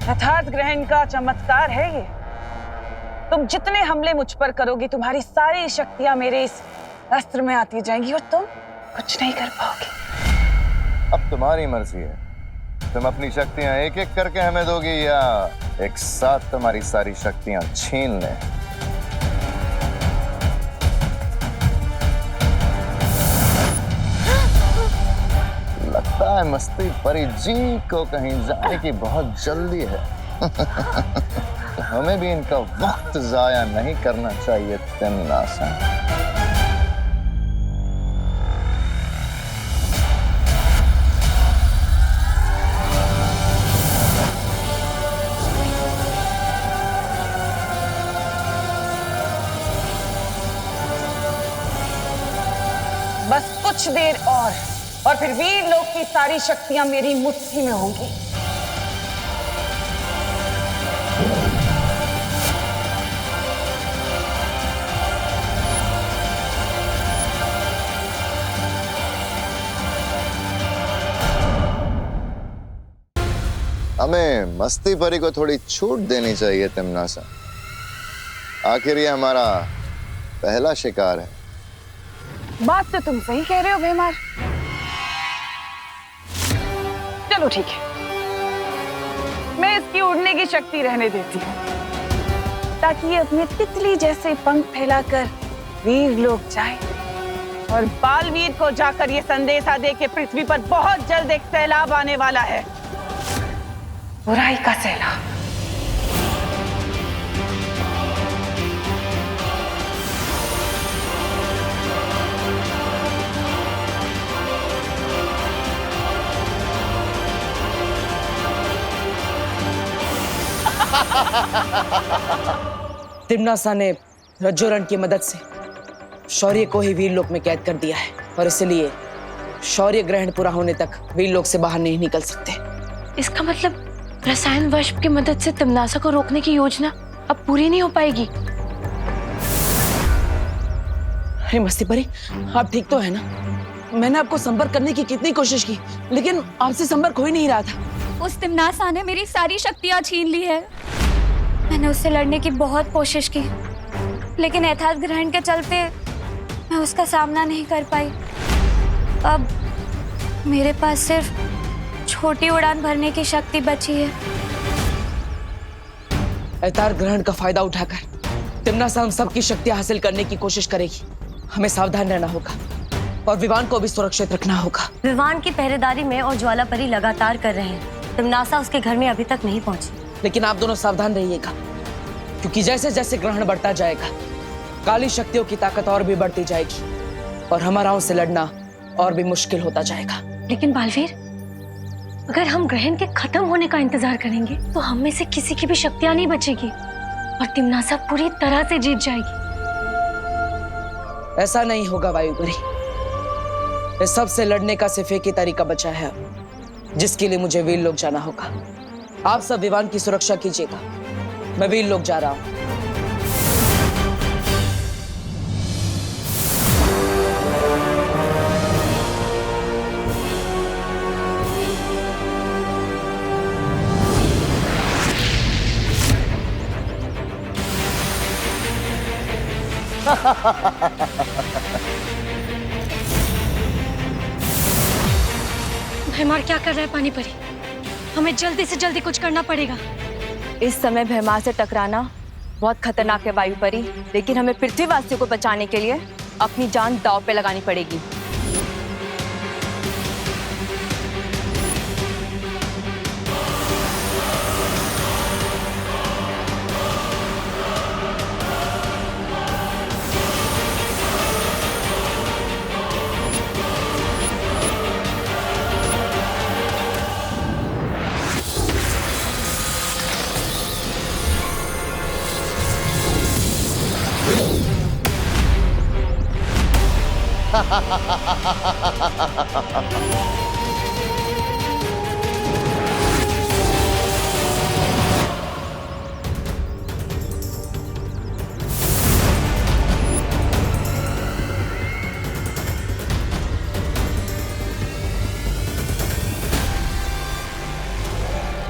Speaker 3: यथार्थ ग्रहण का चमत्कार है ये। तुम जितने हमले मुझ पर करोगी, तुम्हारी सारी शक्तियां मेरे इस अस्त्र में आती जाएंगी और तुम कुछ नहीं कर पाओगे।
Speaker 5: अब तुम्हारी मर्जी है, तुम अपनी शक्तियां एक एक करके हमें दोगी या एक साथ तुम्हारी सारी शक्तियां छीन लें। लगता है मस्ती परी जी को कहीं जाने की बहुत जल्दी है। तो हमें भी इनका वक्त जाया नहीं करना चाहिए तिम्नासा।
Speaker 3: बस कुछ देर और फिर वीर लोक की सारी शक्तियां मेरी मुट्ठी में होंगी।
Speaker 5: हमें मस्ती परी को थोड़ी छूट देनी चाहिए तिम्नासा, आखिर ये हमारा पहला शिकार है।
Speaker 3: बात तो तुम सही कह रहे हो भैमार। चलो ठीक है, मैं इसकी उड़ने की शक्ति रहने देती हूँ, ताकि ये अपने तितली जैसे पंख फैलाकर वीर लोक जाए और बालवीर को जाकर ये संदेशा दे कि पृथ्वी पर बहुत जल्द एक सैलाब आने वाला है, बुराई का सैलाब।
Speaker 1: तिम्नासा ने रज्जोरण की मदद से शौर्य को ही वीरलोक में कैद कर दिया है और इसलिए शौर्य ग्रहण पूरा होने तक वीरलोक से बाहर नहीं निकल सकते।
Speaker 13: इसका मतलब रसायन वाष्प की मदद से तिम्नासा को रोकने की योजना अब पूरी नहीं हो पाएगी।
Speaker 1: अरे मस्ती परी, आप ठीक तो है ना? मैंने आपको संपर्क करने की कितनी कोशिश की, लेकिन आपसे संपर्क हो ही नहीं रहा था।
Speaker 19: उस तिम्नासा ने मेरी सारी शक्तियां छीन ली है। मैंने उससे लड़ने की बहुत कोशिश की, लेकिन एथाद ग्रहण के चलते मैं उसका सामना नहीं कर पाई। अब मेरे पास सिर्फ छोटी उड़ान भरने की शक्ति बची है।
Speaker 1: एतार ग्रहण का फायदा उठाकर तिम्नासा हम सबकी शक्तियां हासिल करने की कोशिश करेगी। हमें सावधान रहना होगा और विवान को भी सुरक्षित रखना होगा।
Speaker 20: विवान की पहरेदारी में और ज्वाला परी लगातार कर रहे हैं। तिम्नासा उसके घर में अभी तक नहीं पहुंची।
Speaker 1: लेकिन आप दोनों सावधान रहिएगा, क्योंकि जैसे जैसे ग्रहण बढ़ता जाएगा काली शक्तियों की ताकत और भी बढ़ती जाएगी और हमारा उनसे लड़ना और भी मुश्किल होता जाएगा।
Speaker 20: लेकिन बालवीर, अगर हम ग्रहण के खत्म होने का इंतजार करेंगे तो हम में से किसी की भी शक्तियां नहीं बचेगी और तिम्नासा पूरी तरह से जीत जाएगी।
Speaker 1: ऐसा नहीं होगा वायुपुरी। इस सब से लड़ने का सिर्फ एक ही तरीका बचा है, जिसके लिए मुझे वीरलोक जाना होगा। आप सब विवान की सुरक्षा कीजिएगा, मैं वीरलोक जा रहा हूं।
Speaker 20: भैमार क्या कर रहा है पानी परी? हमें जल्दी से जल्दी कुछ करना पड़ेगा।
Speaker 13: इस समय भैमार से टकराना बहुत खतरनाक है वायुपरी, लेकिन हमें पृथ्वीवासियों को बचाने के लिए अपनी जान दांव पे लगानी पड़ेगी।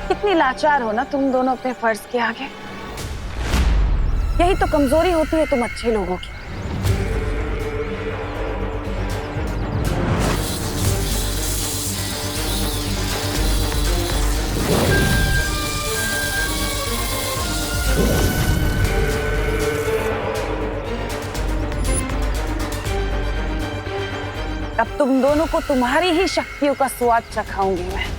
Speaker 3: कितनी लाचार हो ना तुम दोनों अपने फर्ज के आगे। यही तो कमजोरी होती है तुम अच्छे लोगों की। अब तुम दोनों को तुम्हारी ही शक्तियों का स्वाद चखाऊंगी मैं।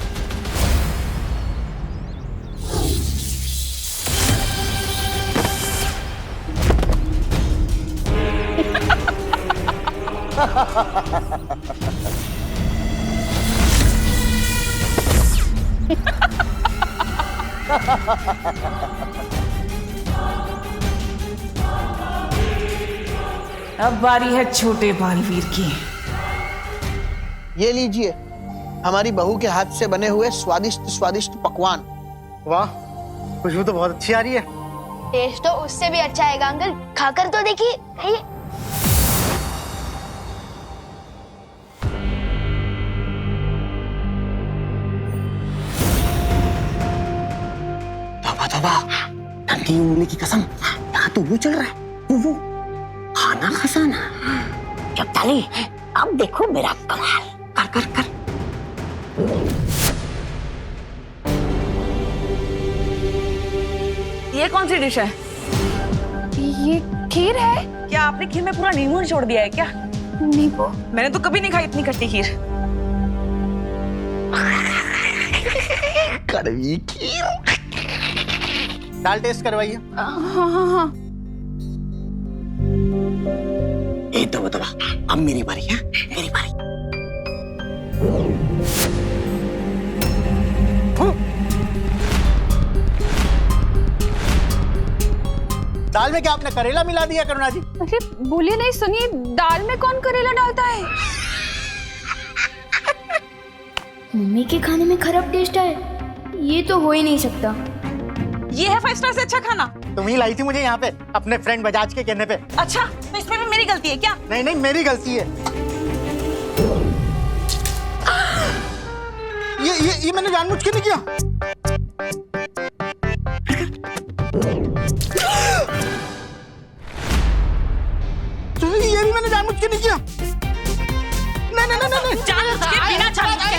Speaker 3: अब बारी है छोटे बालवीर की।
Speaker 17: ये लीजिए हमारी बहू के हाथ से बने हुए स्वादिष्ट स्वादिष्ट पकवान।
Speaker 18: वाह, खुशबू तो बहुत अच्छी आ रही है।
Speaker 6: टेस्ट तो उससे भी अच्छा आएगा अंकल, खाकर तो देखिए। खाइए।
Speaker 21: तौबा तौबा, नन्ही उंगली की कसम, यहाँ तो वो चल रहा है, वो खाना खजाना।
Speaker 14: चपताली, अब देखो मेरा कमाल।
Speaker 21: कर कर कर।
Speaker 16: ये कौन सी डिश है?
Speaker 11: ये खीर है।
Speaker 16: क्या आपने खीर में पूरा नींबू निचोड़ दिया है क्या?
Speaker 11: नींबू?
Speaker 16: मैंने तो कभी नहीं खाई इतनी खट्टी खीर।
Speaker 21: कड़वी खीर।
Speaker 18: दाल टेस्ट करवाइए।
Speaker 11: हाँ हाँ हाँ।
Speaker 21: ए तो अब मेरी बारी है, मेरी बारी।
Speaker 18: दाल में क्या आपने करेला मिला दिया करुणा जी?
Speaker 11: अरे बोलिए नहीं, सुनिए, दाल में कौन करेला डालता है?
Speaker 6: मम्मी के खाने में खराब टेस्ट है, ये तो हो ही नहीं सकता।
Speaker 16: ये है 5 स्टार से अच्छा खाना।
Speaker 18: तुम ही लाई थी मुझे यहाँ पे अपने फ्रेंड बजाज के कहने पे।
Speaker 16: अच्छा, तो इसमें भी मेरी गलती है क्या?
Speaker 18: नहीं नहीं, मेरी गलती है। ये मैंने जानबूझ के नहीं किया। ये भी मैंने जानबूझ के नहीं किया। नहीं नहीं नहीं नहीं,
Speaker 16: जानबूझ के, बिना जानबूझ के।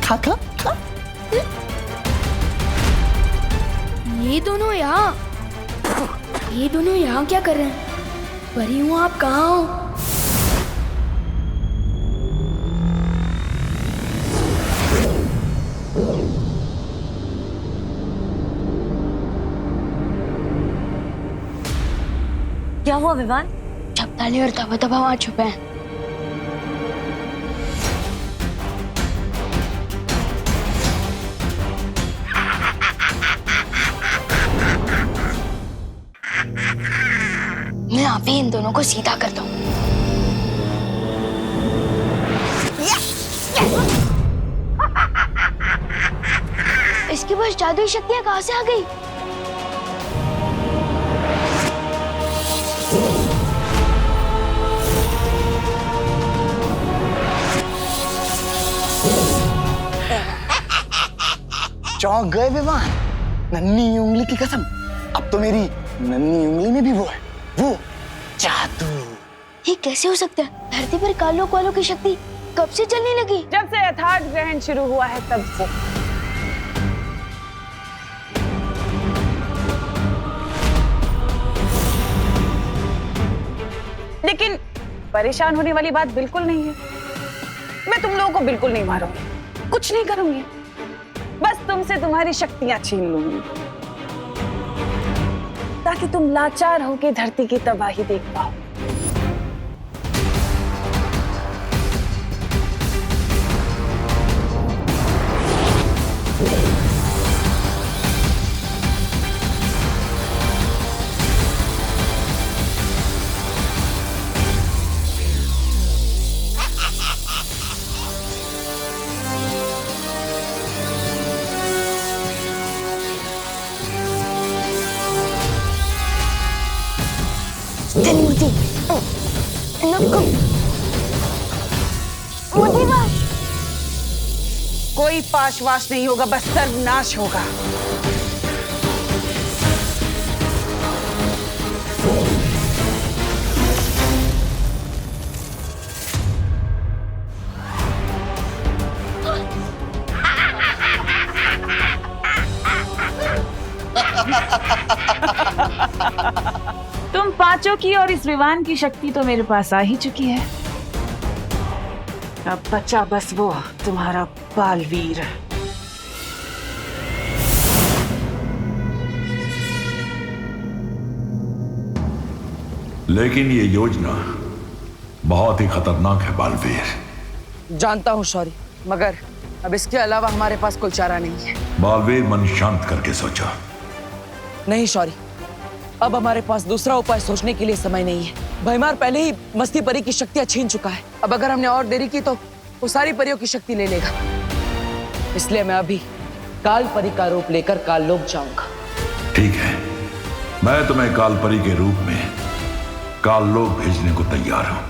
Speaker 18: खा खा खा।
Speaker 6: ये दोनों यहाँ क्या कर रहे हैं? परी हूँ, आप कहाँ हो?
Speaker 20: क्या हुआ विवान?
Speaker 6: चपताली और तबा वहाँ छुपे हैं। मैं अभी इन दोनों को सीधा करता हूँ। इसके पास जादुई शक्तियाँ कहाँ से आ गई?
Speaker 21: चौंक गए विवान? नन्ही उंगली की कसम, अब तो मेरी नन्ही उंगली में भी वो है, वो जादू।
Speaker 6: ये कैसे हो सकता है? धरती पर कालोक वालों की शक्ति कब से चलने लगी?
Speaker 3: जब से यथार्थ ग्रहण शुरू हुआ है तब से। लेकिन परेशान होने वाली बात बिल्कुल नहीं है। मैं तुम लोगों को बिल्कुल नहीं मारूंगी, कुछ नहीं करूंगी, बस तुमसे तुम्हारी शक्तियां छीन लूंगी ताकि तुम लाचार होकर धरती की तबाही देख पाओ। कोई पाशवाश नहीं होगा, बस सर्वनाश होगा। तुम पांचों की और इस विवान की शक्ति तो मेरे पास आ ही चुकी है। अब बचा बस वो तुम्हारा बालवीर।
Speaker 2: लेकिन ये योजना बहुत ही खतरनाक है बालवीर।
Speaker 1: जानता हूँ शौर्य, मगर अब इसके अलावा हमारे पास कोई चारा नहीं है।
Speaker 2: बालवीर, मन शांत करके सोचो।
Speaker 1: नहीं शौर्य, अब हमारे पास दूसरा उपाय सोचने के लिए समय नहीं है। भैमार पहले ही मस्ती परी की शक्तियां छीन चुका है। अब अगर हमने और देरी की तो वो सारी परियों की शक्ति ले लेगा। इसलिए मैं अभी काल परी का रूप लेकर काललोक जाऊंगा।
Speaker 2: ठीक है, मैं तुम्हें काल परी के रूप में काललोक भेजने को तैयार हूं।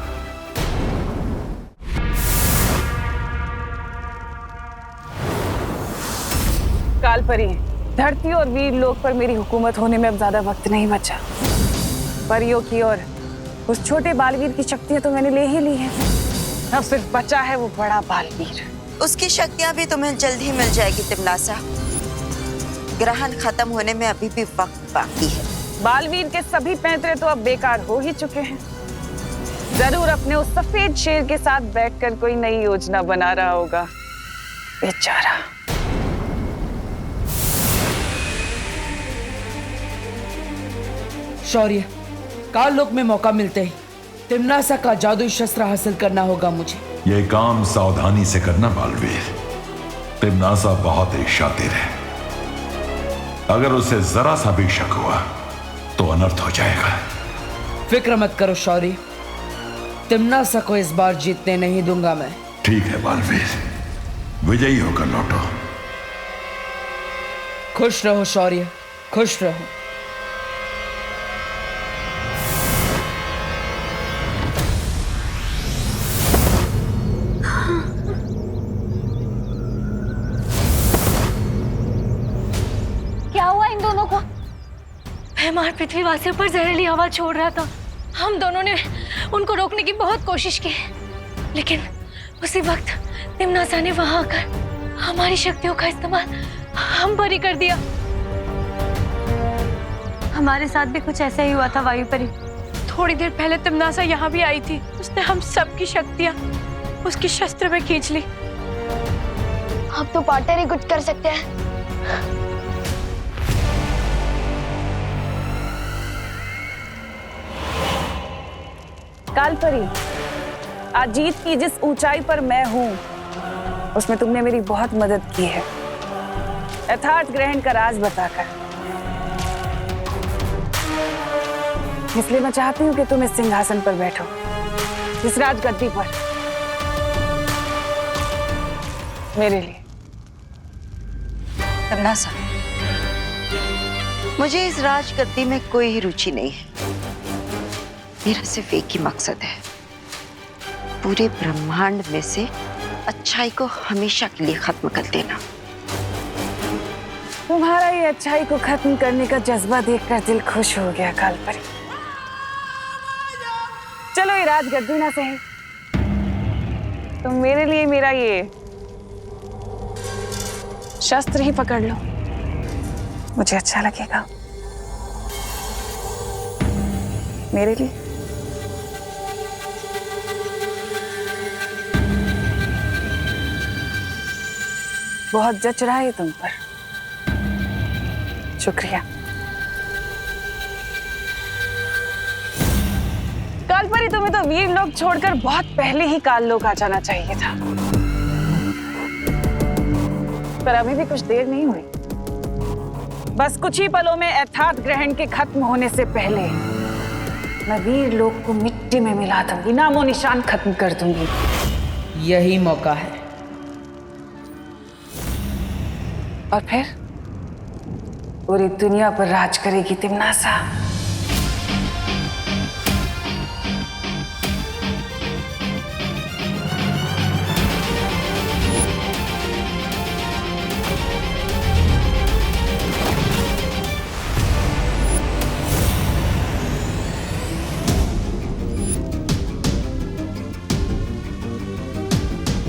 Speaker 3: काल परी, धरती और वीर लोक पर मेरी हुकूमत होने में अब ज्यादा वक्त नहीं बचा। परियों की और उस छोटे बालवीर की शक्तियां तो मैंने ले ही ली हैं। अब सिर्फ बचा है वो बड़ा बालवीर।
Speaker 4: उसकी शक्तियां भी तुम्हें जल्द ही मिल जाएगी तिमनासा। ग्रहण खत्म होने में अभी भी वक्त बाकी है।
Speaker 3: बालवीर के सभी पैंतरे तो अब बेकार हो ही चुके हैं। जरूर अपने उस सफेद शेर के साथ बैठकर कोई नई योजना बना रहा होगा बेचारा।
Speaker 1: शौर्य, काल लोक में मौका मिलते ही तिमनासा का जादुई शस्त्र हासिल करना होगा मुझे।
Speaker 2: यह काम सावधानी से करना बालवीर। तिमनासा बहुत ही शातिर है, अगर उसे जरा सा भी शक हुआ तो अनर्थ हो जाएगा।
Speaker 1: फिक्र मत करो शौर्य, तिमनासा को इस बार जीतने नहीं दूंगा मैं।
Speaker 2: ठीक है बालवीर, विजयी होकर लौटो।
Speaker 1: खुश रहो शौर्य, खुश रहो।
Speaker 20: क्या हुआ इन दोनों को? मेहमान पृथ्वीवासियों पर जहरीली हवा छोड़ रहा था। हम दोनों ने उनको रोकने की बहुत कोशिश की, लेकिन उसी वक्त तिमनासा ने वहां आकर हमारी शक्तियों का इस्तेमाल हम पर ही कर दिया। हमारे साथ भी कुछ ऐसा ही हुआ था वायु परी।
Speaker 13: थोड़ी देर पहले तिमनासा यहाँ भी आई थी, उसने हम सबकी शक्तियाँ उसकी शस्त्र में खींच ली।
Speaker 6: अब तो पार्टनर ही कुछ कर सकते हैं।
Speaker 3: कालपरी, आज जीत की जिस ऊंचाई पर मैं हूं, उसमें तुमने मेरी बहुत मदद की है, यथार्थ ग्रहण का राज बताकर। इसलिए मैं चाहती हूं कि तुम इस सिंहासन पर बैठो, इस राजगद्दी पर, मेरे लिए।
Speaker 4: तिमनासा, मुझे इस राजगद्दी में कोई ही रुचि नहीं है। मेरा सिर्फ एक ही मकसद है, पूरे ब्रह्मांड में से अच्छाई को हमेशा के लिए खत्म कर देना।
Speaker 3: तुम्हारा ये अच्छाई को खत्म करने का जज्बा देखकर दिल खुश हो गया कालपरी। चलो ये राजगद्दी ना सही, तुम मेरे लिए मेरा ये शस्त्र ही पकड़ लो, मुझे अच्छा लगेगा। मेरे लिए बहुत जच रहा है तुम पर, शुक्रिया। कालपरी, तुम्हें तो वीर लोग छोड़कर बहुत पहले ही काल लोक आ जाना चाहिए था, पर अभी भी कुछ देर नहीं हुई। बस कुछ ही पलों में यथार्थ ग्रहण के खत्म होने से पहले मैं वीर लोक को मिट्टी में मिला दूंगी, नामो निशान खत्म कर दूंगी।
Speaker 1: यही मौका है।
Speaker 3: और फिर पूरी दुनिया पर राज करेगी तिमनासा।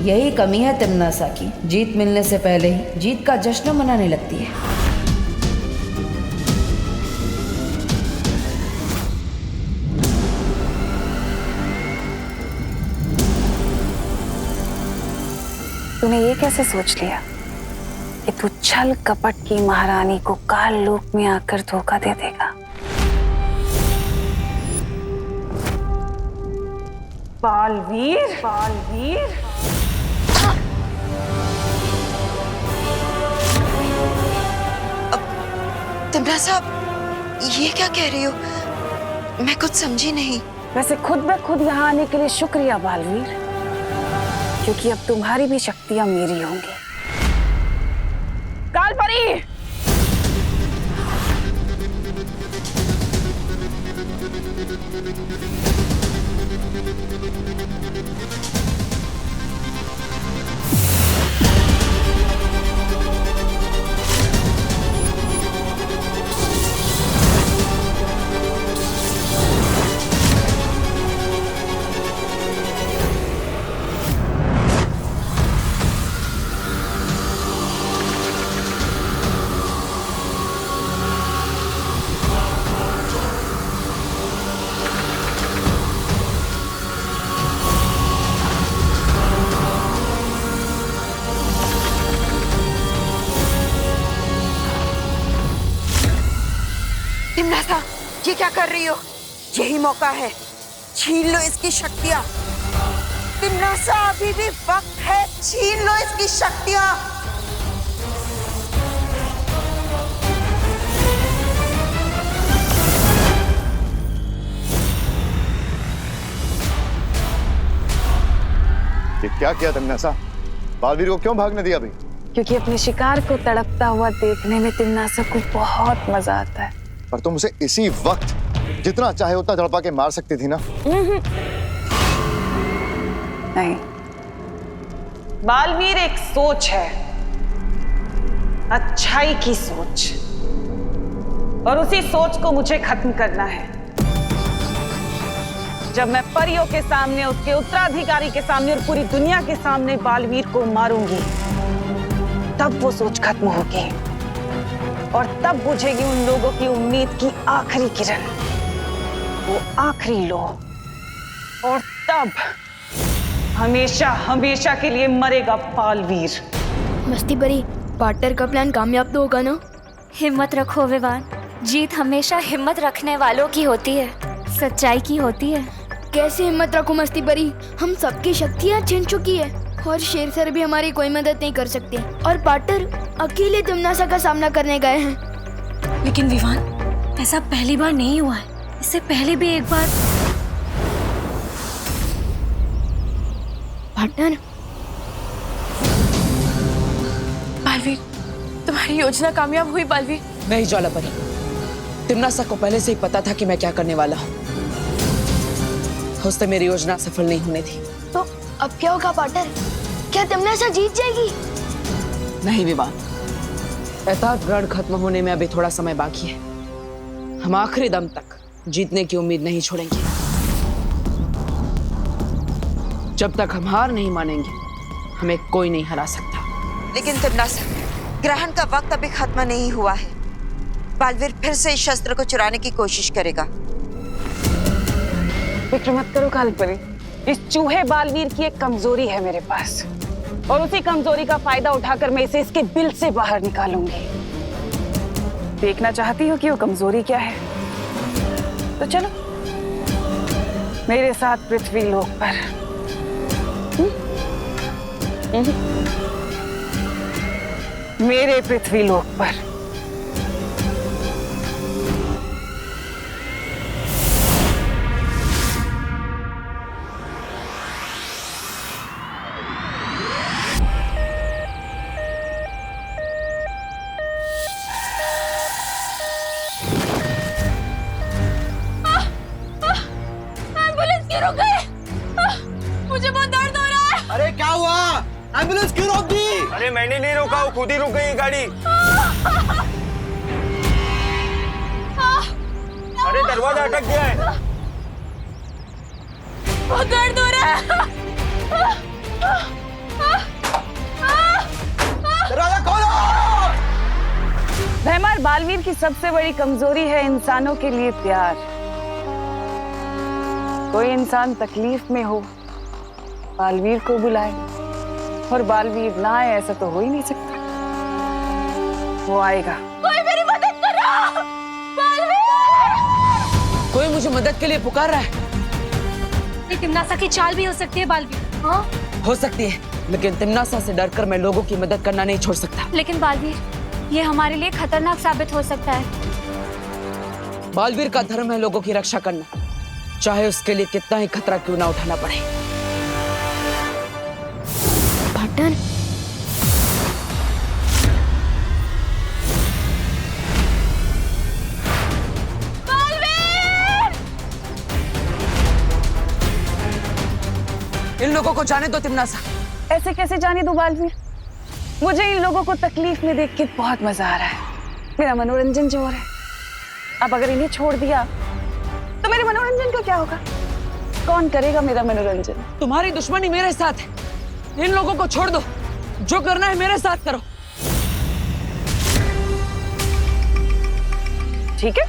Speaker 1: यही कमी है तिमनासा की, जीत मिलने से पहले ही जीत का जश्न मनाने लगती है।
Speaker 3: तूने ये कैसे सोच लिया कि तू छल कपट की महारानी को काल लोक में आकर धोखा दे देगा? बालवीर, बालवीर,
Speaker 4: तिमनासा, ये क्या कह रही हो? मैं कुछ समझी नहीं।
Speaker 3: वैसे खुद ब खुद यहाँ आने के लिए शुक्रिया बालवीर, क्योंकि अब तुम्हारी भी शक्तियां मेरी होंगी। कालपरी,
Speaker 4: तिमनासा, ये क्या कर रही हो? यही मौका है, छीन लो इसकी शक्तियां। तिम्नासा, अभी भी वक्त है, छीन लो इसकी शक्तियां।
Speaker 5: ये क्या किया तिम्नासा? बालवीर को क्यों भागने दिया अभी?
Speaker 3: क्योंकि अपने शिकार को तड़पता हुआ देखने में तिम्नासा को बहुत मजा आता है।
Speaker 5: पर तुम उसे इसी वक्त जितना चाहे उतना तड़पा के मार सकती थी ना।
Speaker 3: नहीं, बालवीर एक सोच है, अच्छाई की सोच, और उसी सोच को मुझे खत्म करना है। जब मैं परियों के सामने, उसके उत्तराधिकारी के सामने और पूरी दुनिया के सामने बालवीर को मारूंगी, तब वो सोच खत्म होगी और तब बुझेगी उन लोगों की उम्मीद की आखिरी किरण, वो आखिरी लो, और तब हमेशा हमेशा के लिए मरेगा बालवीर।
Speaker 19: मस्ती परी, पार्टनर का प्लान कामयाब तो होगा ना? हिम्मत रखो विवान, जीत हमेशा हिम्मत रखने वालों की होती है, सच्चाई की होती है।
Speaker 6: कैसे हिम्मत रखो मस्ती परी, हम सबकी शक्तियाँ छिन चुकी है और शेर सर भी हमारी कोई मदद नहीं कर सकते और पार्टनर अकेले तिम्नासा का सामना करने गए हैं।
Speaker 20: लेकिन विवान, ऐसा पहली बार नहीं हुआ है, इससे पहले भी एक बार।
Speaker 6: पार्टनर,
Speaker 13: बालवीर, तुम्हारी योजना कामयाब हुई बालवीर।
Speaker 1: नहीं ज्वाला परी, तिम्नासा को पहले से ही पता था कि मैं क्या करने वाला हूँ। उससे मेरी योजना सफल नहीं होने थी।
Speaker 6: तो अब क्या होगा पार्टनर? क्या तिम्नासा जीत जाएगी?
Speaker 1: नहीं विवान, एताद ग्रहण खत्म होने में अभी थोड़ा समय बाकी है। हम आखिरी दम तक जीतने की उम्मीद नहीं छोड़ेंगे। जब तक हम हार नहीं मानेंगे, हमें कोई नहीं हरा सकता।
Speaker 4: लेकिन तिम्नासा, ग्रहण का वक्त अभी खत्म नहीं हुआ है। बालवीर फिर से इस शस्त्र को चुराने की कोशिश करेगा।
Speaker 3: फिक्र मत करो कालपरी, इस चूहे बालवीर की एक कमजोरी है मेरे पास, और उसी कमजोरी का फायदा उठाकर मैं इसे इसके बिल से बाहर निकालूंगी। देखना चाहती हो कि वो कमजोरी क्या है? तो चलो मेरे साथ पृथ्वी लोक पर। मेरे पृथ्वी लोक पर।
Speaker 20: मुझे बहुत दर्द हो रहा है।
Speaker 15: अरे क्या हुआ? एम्बुलेंस क्यों रोक दी?
Speaker 9: अरे मैंने नहीं रोका, वो खुद ही रुक गई गाड़ी। अरे दरवाजा अटक गया है।
Speaker 20: बहुत दर्द हो रहा है।
Speaker 15: दरवाजा खोलो।
Speaker 3: भैमार, बालवीर की सबसे बड़ी कमजोरी है इंसानों के लिए प्यार। कोई इंसान तकलीफ में हो, बालवीर को बुलाए, और बालवीर ना आए ऐसा तो हो ही नहीं सकता। वो आएगा।
Speaker 20: कोई मेरी मदद करो। बालवीर!
Speaker 1: कोई मुझे मदद के लिए पुकार रहा है।
Speaker 20: ये तिम्नासा की चाल भी हो सकती है बालवीर। हाँ,
Speaker 1: हो सकती है, लेकिन तिम्नासा से डरकर मैं लोगों की मदद करना नहीं छोड़ सकता।
Speaker 19: लेकिन बालवीर, ये हमारे लिए खतरनाक साबित हो सकता है।
Speaker 1: बालवीर का धर्म है लोगों की रक्षा करना, चाहे उसके लिए कितना ही खतरा क्यों ना उठाना पड़े।
Speaker 6: पार्टनर,
Speaker 1: इन लोगों को जाने दो तिम्नासा।
Speaker 3: ऐसे कैसे जाने दो बालवीर? मुझे इन लोगों को तकलीफ में देख के बहुत मजा आ रहा है। मेरा मनोरंजन जो हो रहा है। अब अगर इन्हें छोड़ दिया तो मेरे मनोरंजन का क्या होगा? कौन करेगा मेरा मनोरंजन?
Speaker 1: तुम्हारी दुश्मनी मेरे साथ है। इन लोगों को छोड़ दो, जो करना है मेरे साथ करो।
Speaker 3: ठीक है,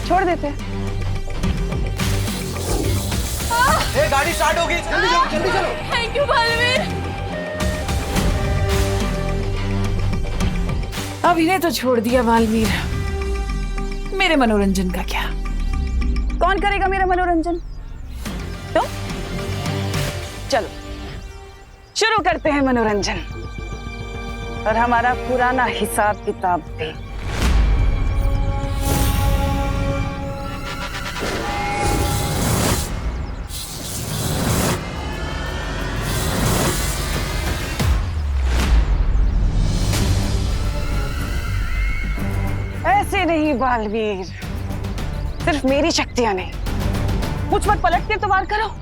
Speaker 3: छोड़ देते हैं।
Speaker 15: ए, गाड़ी स्टार्ट होगी, जल्दी चलो, जल्दी चलो।
Speaker 20: Thank you Baalveer.
Speaker 3: अब इन्हें तो छोड़ दिया बालवीर, मेरे मनोरंजन का क्या? कौन करेगा मेरा मनोरंजन? तुम? चलो शुरू करते हैं मनोरंजन, और हमारा पुराना हिसाब किताब भी। ऐसे नहीं बालवीर, सिर्फ मेरी शक्तियां नहीं, मुझ पर पलट के तो वार करो।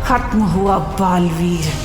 Speaker 3: खत्म हुआ बालवीर।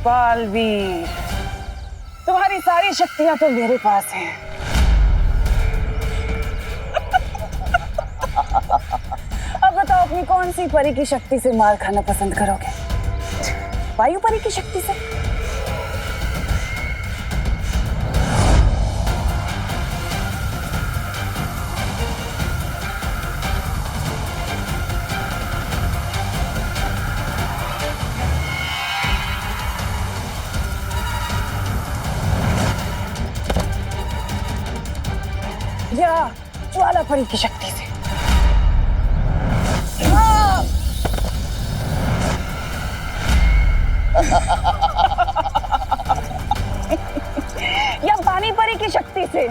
Speaker 3: बालवीर, तुम्हारी सारी शक्तियां तो मेरे पास हैं। अब बताओ अपनी कौन सी परी की शक्ति से मार खाना पसंद करोगे? वायु परी की शक्ति से? या ज्वाला परी की शक्ति से? या पानी परी की शक्ति से?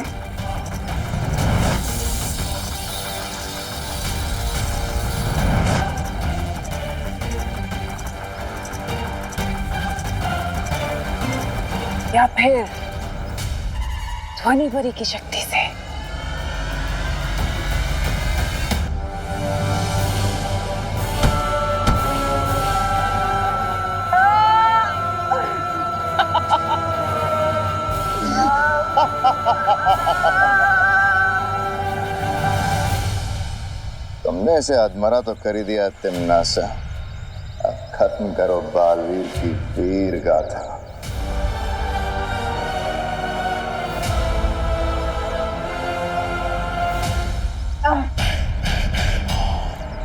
Speaker 3: या फिर ध्वनि परी की शक्ति से?
Speaker 5: तुमने इसे अधमरा तो कर ही दिया तिम्नासा। अब खत्म करो बालवीर की वीर गाथा।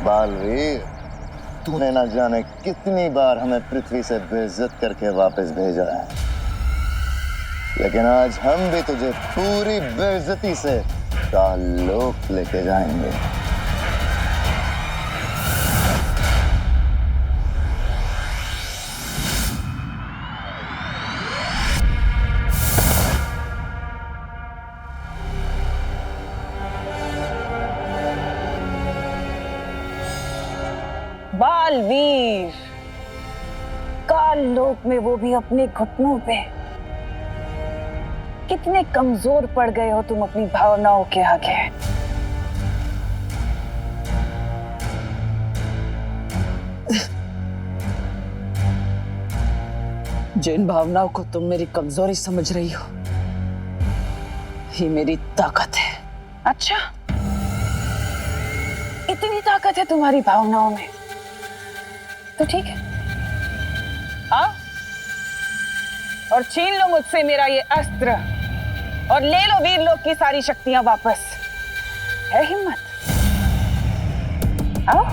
Speaker 5: बालवीर, तूने न जाने कितनी बार हमें पृथ्वी से बेइज्जत करके वापस भेजा है, लेकिन आज हम भी तुझे पूरी बेइज्जती से काललोक लेके जाएंगे।
Speaker 3: बालवीर, काललोक में वो भी अपने घुटनों पे। कितने कमजोर पड़ गए हो तुम अपनी भावनाओं के आगे।
Speaker 1: जिन भावनाओं को तुम मेरी कमजोरी समझ रही हो, ये मेरी ताकत है।
Speaker 3: अच्छा, इतनी ताकत है तुम्हारी भावनाओं में, तो ठीक है, आओ और छीन लो मुझसे मेरा ये अस्त्र और ले लो वीरलोक की सारी शक्तियां वापस। है हिम्मत? आओ।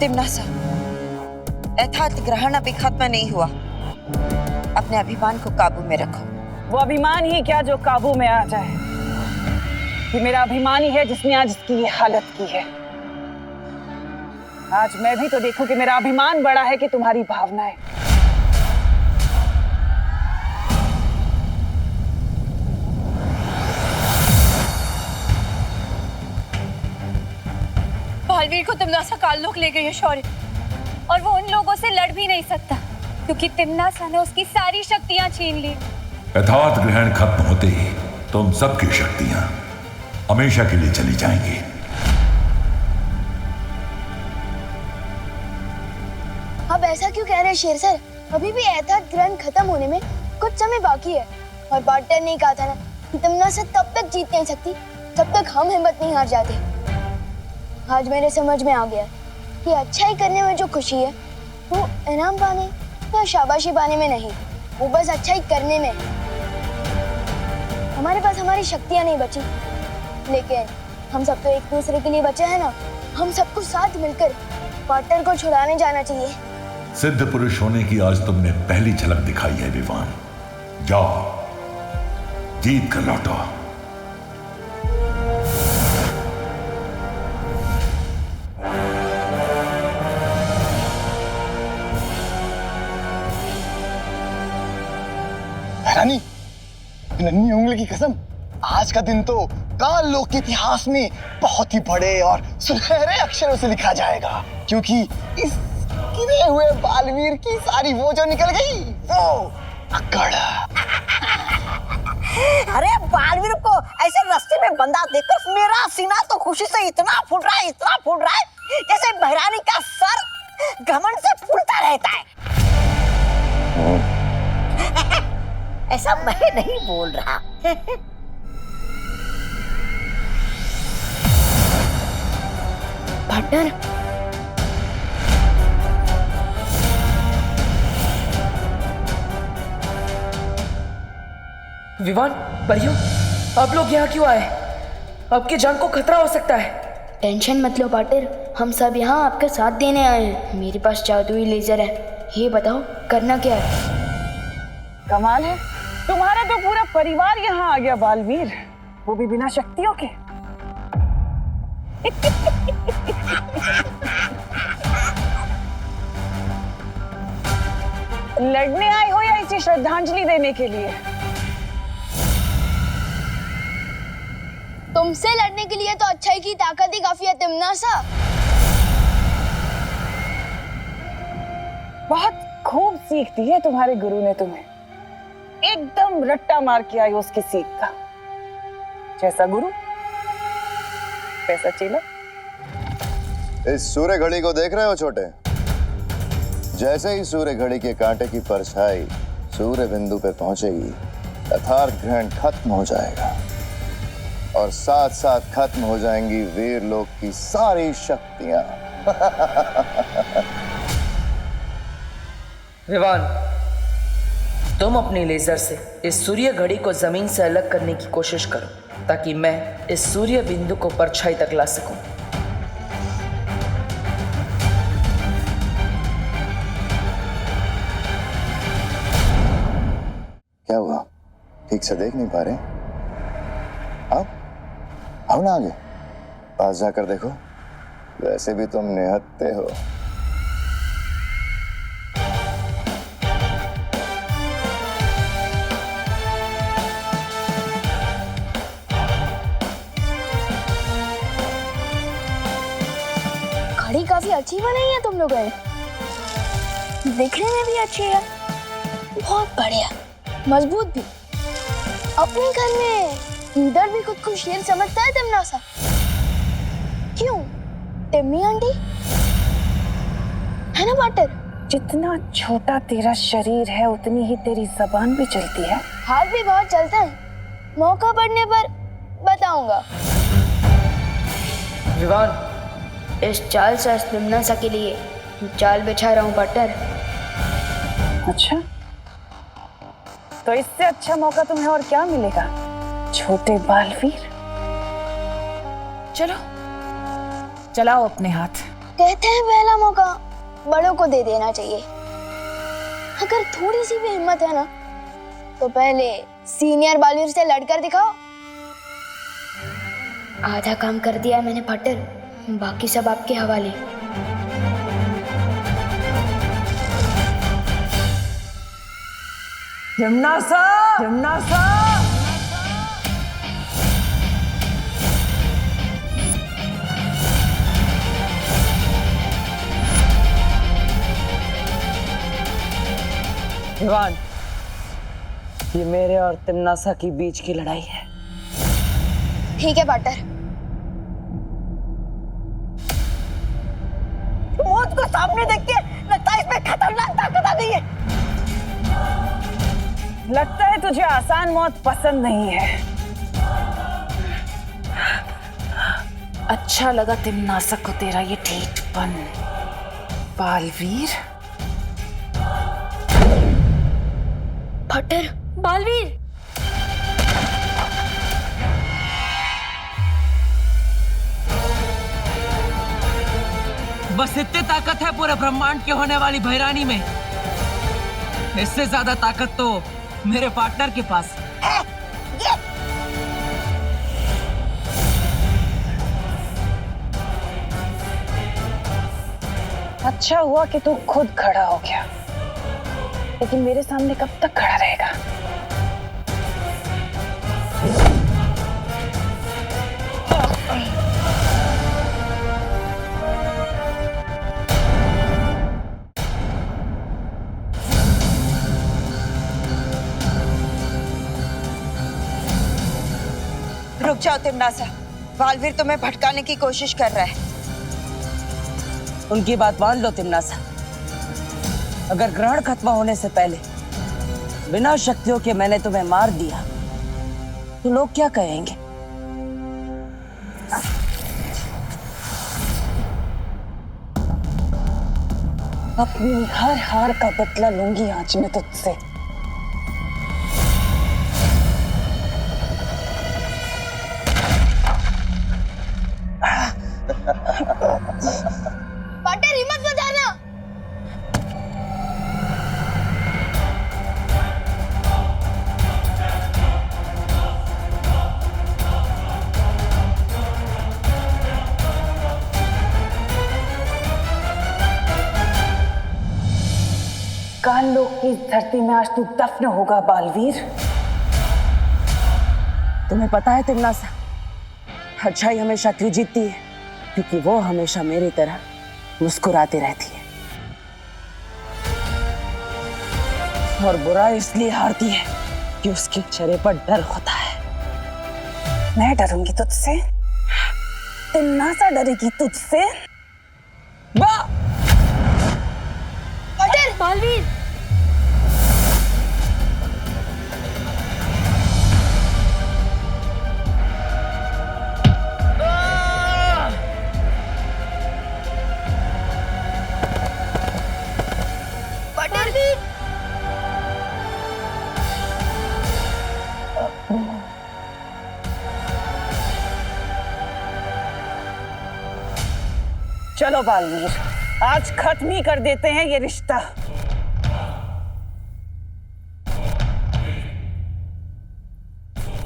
Speaker 4: तिम्नासा, यथार्थ ग्रहण अभी खत्म नहीं हुआ। अपने अभिमान को काबू में रखो।
Speaker 3: वो अभिमान ही क्या जो काबू में आ जाए। ये मेरा अभिमान ही है जिसने आज इसकी ये हालत की है। आज मैं भी तो देखूं कि मेरा अभिमान बड़ा है कि तुम्हारी भावनाएं।
Speaker 19: बालवीर को तिमनासा काल-लोक ले गई है शौर्य, और वो उन लोगों से लड़ भी नहीं सकता क्योंकि तिमनासा ने उसकी सारी शक्तियां छीन ली।
Speaker 2: यथार्थ ग्रहण खत्म होते ही तुम सबकी शक्तियां हमेशा के लिए चली जाएंगी।
Speaker 6: आप ऐसा क्यों कह रहे हैं शेर सर? अभी भी यथार्थ ग्रहण खत्म होने में कुछ समय बाकी है, और पार्टनर ने कहा था ना कि तिमनासा तब तक जीत नहीं सकती तब तक हम हिम्मत नहीं हार जाते। आज मेरे समझ में आ गया कि अच्छाई करने में जो खुशी है वो इनाम पाने या शाबाशी पाने में नहीं, वो बस अच्छाई करने में। हमारे पास हमारी शक्तियां नहीं बची, लेकिन हम सब तो एक दूसरे के लिए बचे हैं ना। हम सबको साथ मिलकर पार्टनर को छुड़ाने जाना चाहिए।
Speaker 2: सिद्ध पुरुष होने की आज तुमने पहली झलक दिखाई है विवान। जाओ जीत कर लौटो।
Speaker 21: रानी, नन्ही उंगली की कसम, आज का दिन तो काल लोक के इतिहास में बहुत ही बड़े और सुनहरे अक्षरों से लिखा जाएगा, क्योंकि इस गिरे हुए बालवीर की सारी वो जो निकल गई वो अकड़।
Speaker 14: अरे बालवीर को ऐसे रस्ते में बंधा देखकर मेरा सीना तो खुशी से इतना फूल रहा है, जैसे बहरानी का सर घमंड से फूलता रहता है। ऐसा मैं नहीं बोल रहा।
Speaker 6: पार्टनर,
Speaker 1: विवान, परियों, आप लोग यहाँ क्यों आए? आपकी जान को खतरा हो सकता है।
Speaker 6: टेंशन मत लो पार्टनर, हम सब यहाँ आपका साथ देने आए हैं। मेरे पास जादुई लेजर है, ये बताओ करना क्या है?
Speaker 3: कमाल है, तुम्हारा तो पूरा परिवार यहाँ आ गया बालवीर, वो भी बिना शक्तियों के। लड़ने आए हो या इसे श्रद्धांजलि देने के लिए?
Speaker 6: तुमसे लड़ने के लिए तो अच्छाई की ताकत ही काफी है तिमनासा।
Speaker 3: बहुत खूब सीख दी है तुम्हारे गुरु ने तुम्हें, एकदम रट्टा मार के आई उसकी सीख का। जैसा गुरु वैसा चेला।
Speaker 5: इस सूर्य घड़ी को देख रहे हो छोटे? जैसे ही सूर्य घड़ी के कांटे की परछाई सूर्य बिंदु पे पहुंचेगी, यथार्थ ग्रहण खत्म हो जाएगा और साथ साथ खत्म हो जाएंगी वीर लोक की सारी शक्तियां।
Speaker 1: विवान, तुम अपने लेजर से इस सूर्य घड़ी को जमीन से अलग करने की कोशिश करो ताकि मैं इस सूर्य बिंदु को परछाई तक ला सकूं।
Speaker 5: क्या हुआ? ठीक से देख नहीं पा रहे? आओ ना आगे, पास जाकर देखो। वैसे भी तुम निहत्थे हो।
Speaker 6: घड़ी काफी अच्छी बनाई है तुम लोगों ने, दिखने में भी अच्छी है, बहुत बढ़िया, मजबूत भी। अपने घर में इधर भी खुद को शेर समझता है तिमनासा? क्यों? टिम्मी आंटी है ना पार्टनर?
Speaker 3: जितना छोटा तेरा शरीर है उतनी ही तेरी जबान भी चलती है।
Speaker 6: हाथ भी बहुत चलते हैं, मौका पड़ने पर बताऊंगा।
Speaker 1: विवान,
Speaker 6: इस चाल से तिमनासा के लिए जाल बिछा रहा हूँ पार्टनर।
Speaker 3: अच्छा, तो इससे अच्छा मौका तुम्हें और क्या मिलेगा छोटे बालवीर? चलो चलाओ अपने हाथ।
Speaker 6: कहते हैं पहला मौका बड़ों को दे देना चाहिए। अगर थोड़ी सी भी हिम्मत है ना तो पहले सीनियर बालवीर से लड़कर दिखाओ। आधा काम कर दिया मैंने पार्टनर, बाकी सब आपके हवाले।
Speaker 1: जिम्नासा जिम्नासा विवान, ये मेरे और तिम्नासा की बीच की लड़ाई है।
Speaker 6: ठीक है पार्टनर।
Speaker 14: मौत को सामने देख के लगता है इसमें खतरनाक ताकत आ गई है।
Speaker 3: लगता है तुझे आसान मौत पसंद नहीं है। अच्छा लगा तिम्नासा को तेरा ये ढीठपन, बालवीर।
Speaker 20: पार्टनर, बालवीर।
Speaker 1: बस इतनी ताकत है पूरे ब्रह्मांड की होने वाली भैरानी में। इससे ज्यादा ताकत तो मेरे पार्टनर के पास है।
Speaker 3: अच्छा हुआ कि तू खुद खड़ा हो गया, लेकिन मेरे सामने कब तक खड़ा रहेगा?
Speaker 4: रुक जाओ तिम्नासा, बालवीर तुम्हें भटकाने की कोशिश कर रहा है।
Speaker 1: उनकी बात मान लो तिम्नासा। अगर ग्रहण खत्म होने से पहले बिना शक्तियों के मैंने तुम्हें मार दिया तो लोग क्या कहेंगे? अपनी हर हार का बदला लूंगी आज मैं तुझसे।
Speaker 6: पार्टनर हिम्मत मत हारना।
Speaker 3: काल लोक की धरती में आज तू दफन होगा बालवीर।
Speaker 1: तुम्हें पता है तिम्नासा, अच्छाई हमेशा क्यों जीतती है? क्योंकि वो हमेशा मेरी तरह मुस्कुराती रहती है, और बुराई इसलिए हारती है कि उसके चेहरे पर डर होता है।
Speaker 3: मैं डरूंगी तुझसे? तिम्नासा डरेगी तुझसे?
Speaker 6: पार्टनर,
Speaker 20: बालवीर।
Speaker 3: चलो बालवीर, आज खत्म ही कर देते हैं ये रिश्ता।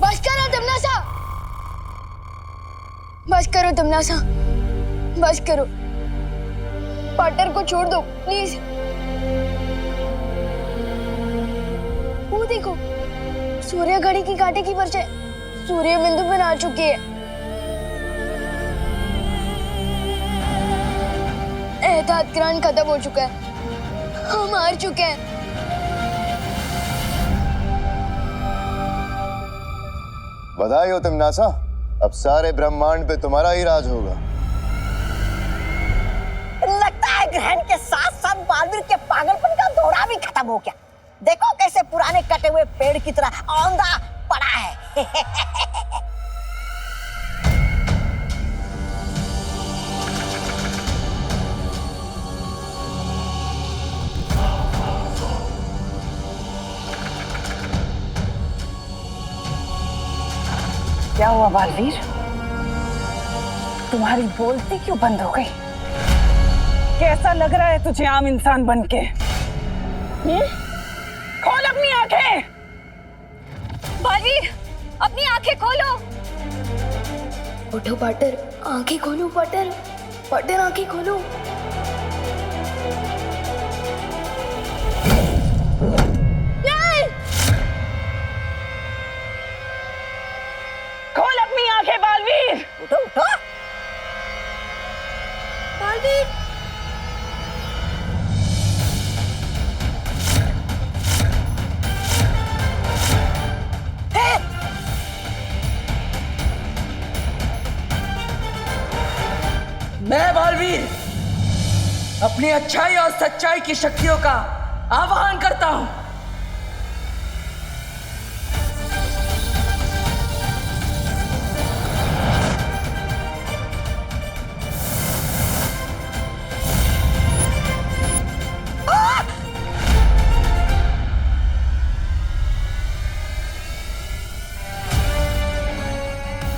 Speaker 6: बस करो तिम्नासा, बस करो तिम्नासा, बस करो। पार्टनर को छोड़ दो प्लीज। वो देखो, सूर्य घड़ी की कांटे की परछाई सूर्य बिंदु पर आ चुकी है। एहतियात ग्रहण खत्म हो चुका है, हम हार चुके हैं।
Speaker 5: बधाई हो तिम्नासा, अब सारे ब्रह्मांड पे तुम्हारा ही राज होगा।
Speaker 14: लगता है ग्रहण के साथ साथ बालवीर के पागलपन का दौरा भी खत्म हो गया। देखो कैसे पुराने कटे हुए पेड़ की तरह औंधा पड़ा है।
Speaker 3: क्या हुआ बालवीर? तुम्हारी बोलती क्यों बंद हो गई? कैसा लग रहा है तुझे आम इंसान बनके? खोल अपनी आंखें।
Speaker 6: बालवीर, अपनी आंखें खोलो। उठो पार्टनर, आंखें खोलो पार्टनर, पार्टनर आंखें खोलो। नहीं!
Speaker 1: अपनी अच्छाई और सच्चाई की शक्तियों का आह्वान करता हूं।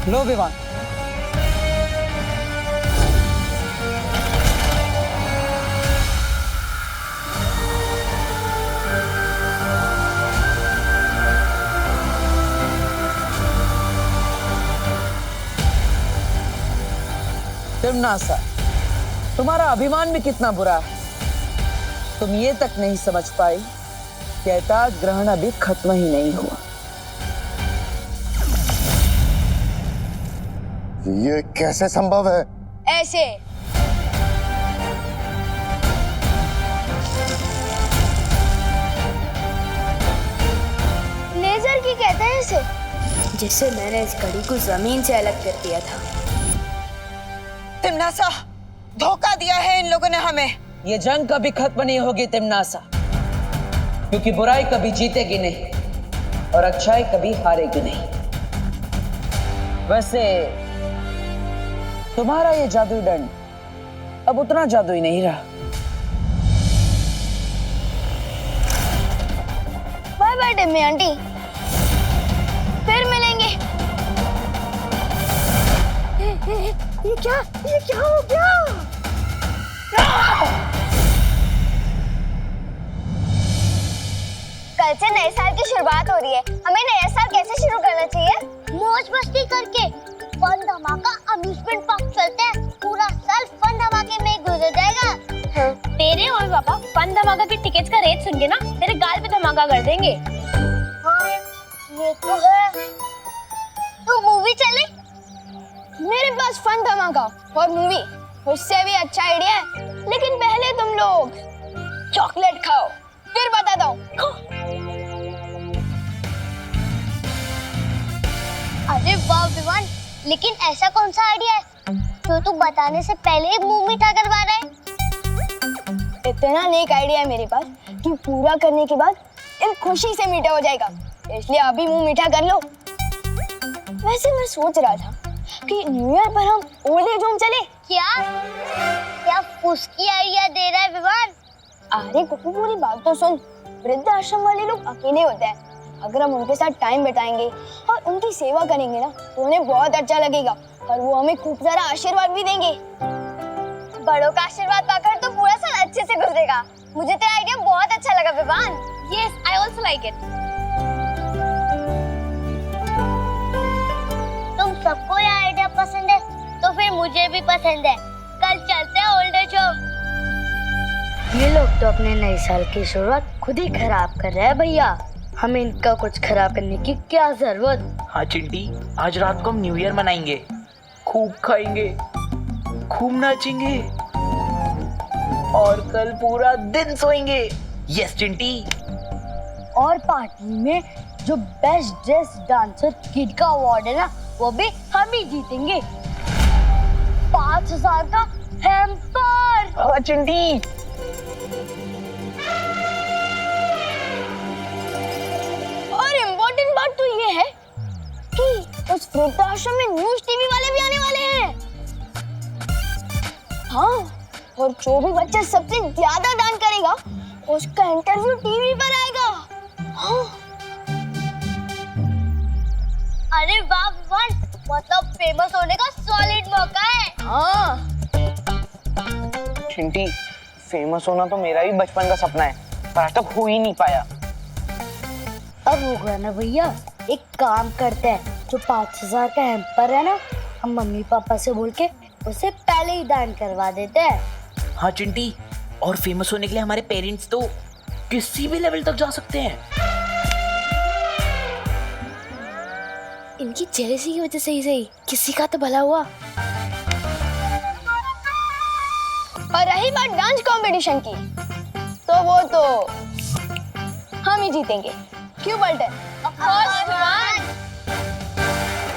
Speaker 7: लो विवान।
Speaker 1: तिम्नासा, तुम्हारा अभिमान भी कितना बुरा है। तुम ये तक नहीं समझ पाई कि एताद ग्रहण अभी खत्म ही नहीं हुआ।
Speaker 5: ये कैसे संभव है?
Speaker 6: ऐसे। लेजर की कहते हैं इसे, जिससे मैंने इस घड़ी को जमीन से अलग कर दिया था।
Speaker 4: तिम्नासा, धोखा दिया है इन लोगों ने हमें।
Speaker 1: ये जंग कभी खत्म नहीं होगी तिम्नासा, क्योंकि बुराई कभी जीतेगी नहीं और अच्छाई कभी हारेगी नहीं। वैसे तुम्हारा ये जादुई दंड अब उतना जादुई नहीं रहा।
Speaker 6: बाय बाय टिम्मी आंटी, फिर मिलेंगे। ये क्या हो गया? कल से नए साल की शुरुआत हो रही है, हमें नया साल कैसे शुरू करना चाहिए? मौज मस्ती करके। फन धमाका अम्यूजमेंट पार्क चलते हैं, पूरा साल फन धमाके में गुजर जाएगा। तेरे और पापा फन धमाका की टिकट्स का रेट सुन के ना तेरे गाल पे धमाका कर देंगे। हाँ, ये तो है। तो मूवी चले? मेरे पास फन धमाका और मूवी उससे भी अच्छा आइडिया है, लेकिन पहले तुम लोग चॉकलेट खाओ, फिर बताता हूँ। अरे वाह विवान, लेकिन ऐसा कौन सा आइडिया है जो तू बताने से पहले ही मुंह मीठा करवा रहा है? इतना नेक आइडिया है मेरे पास कि पूरा करने के बाद इन खुशी से मीठा हो जाएगा, इसलिए अभी मुंह मीठा कर लो। वैसे मैं सोच रहा था कि न्यू ईयर पर हम ओल्ड एज होम चले। क्या फुसकी आइडिया दे रहा है विवान? अरे कुकू, पूरी बात तो सुन। वृद्ध आश्रम वाले लोग अकेले होते हैं, अगर हम उनके साथ टाइम बिताएंगे और उनकी सेवा करेंगे ना तो उन्हें बहुत अच्छा लगेगा और वो हमें खूब सारा आशीर्वाद भी देंगे। बड़ों का आशीर्वाद पाकर तो पूरा साल अच्छे से गुजरेगा। मुझे तेरा आइडिया बहुत अच्छा लगा Vivaan. Yes, I also like it. तुम सबको ये आइडिया पसंद है तो फिर मुझे भी पसंद है। कल चलते हैं ओल्ड एज होम। ये लोग तो अपने नए साल की शुरुआत खुद ही खराब कर रहे हैं भैया, हमें इनका कुछ खराब करने की क्या जरूरत।
Speaker 22: हाँ चिंटी, आज रात को हम न्यू ईयर मनाएंगे, खूब खाएंगे, खूब नाचेंगे और कल पूरा दिन सोएंगे। यस चिंटी।
Speaker 6: और पार्टी में जो बेस्ट ड्रेस डांसर किड का अवार्ड है ना, वो भी हम ही जीतेंगे। 5000 का हैम्पर।
Speaker 22: हाँ चिंटी।
Speaker 6: और इम्पोर्टेंट बात तो ये है कि उस वृद्धाश्रम में न्यूज टीवी वाले भी आने वाले हैं। हाँ, और जो भी बच्चा सबसे ज्यादा दान करेगा उसका इंटरव्यू टीवी पर आएगा। हाँ। अरे वाह विवान, मतलब फेमस होने का सॉलिड मौका है। हाँ।
Speaker 22: चिंटी, फेमस होना तो मेरा भी बचपन का सपना है, पर आज तक हो ही नहीं पाया।
Speaker 6: अब होगा ना भैया, एक काम करते हैं, जो 5000 का हैम्पर है ना, हम मम्मी पापा से बोल के उसे पहले ही दान करवा देते हैं।
Speaker 22: हाँ चिंटी, और फेमस होने के लिए हमारे पेरेंट्स तो किसी भी लेवल तक जा सकते हैं।
Speaker 6: इनकी जेलसी की वजह से ही सही किसी का तो भला हुआ। और रही बात डांस कंपटीशन की, तो वो तो हम ही जीतेंगे। क्यों बल्टन? Of course Vivaan.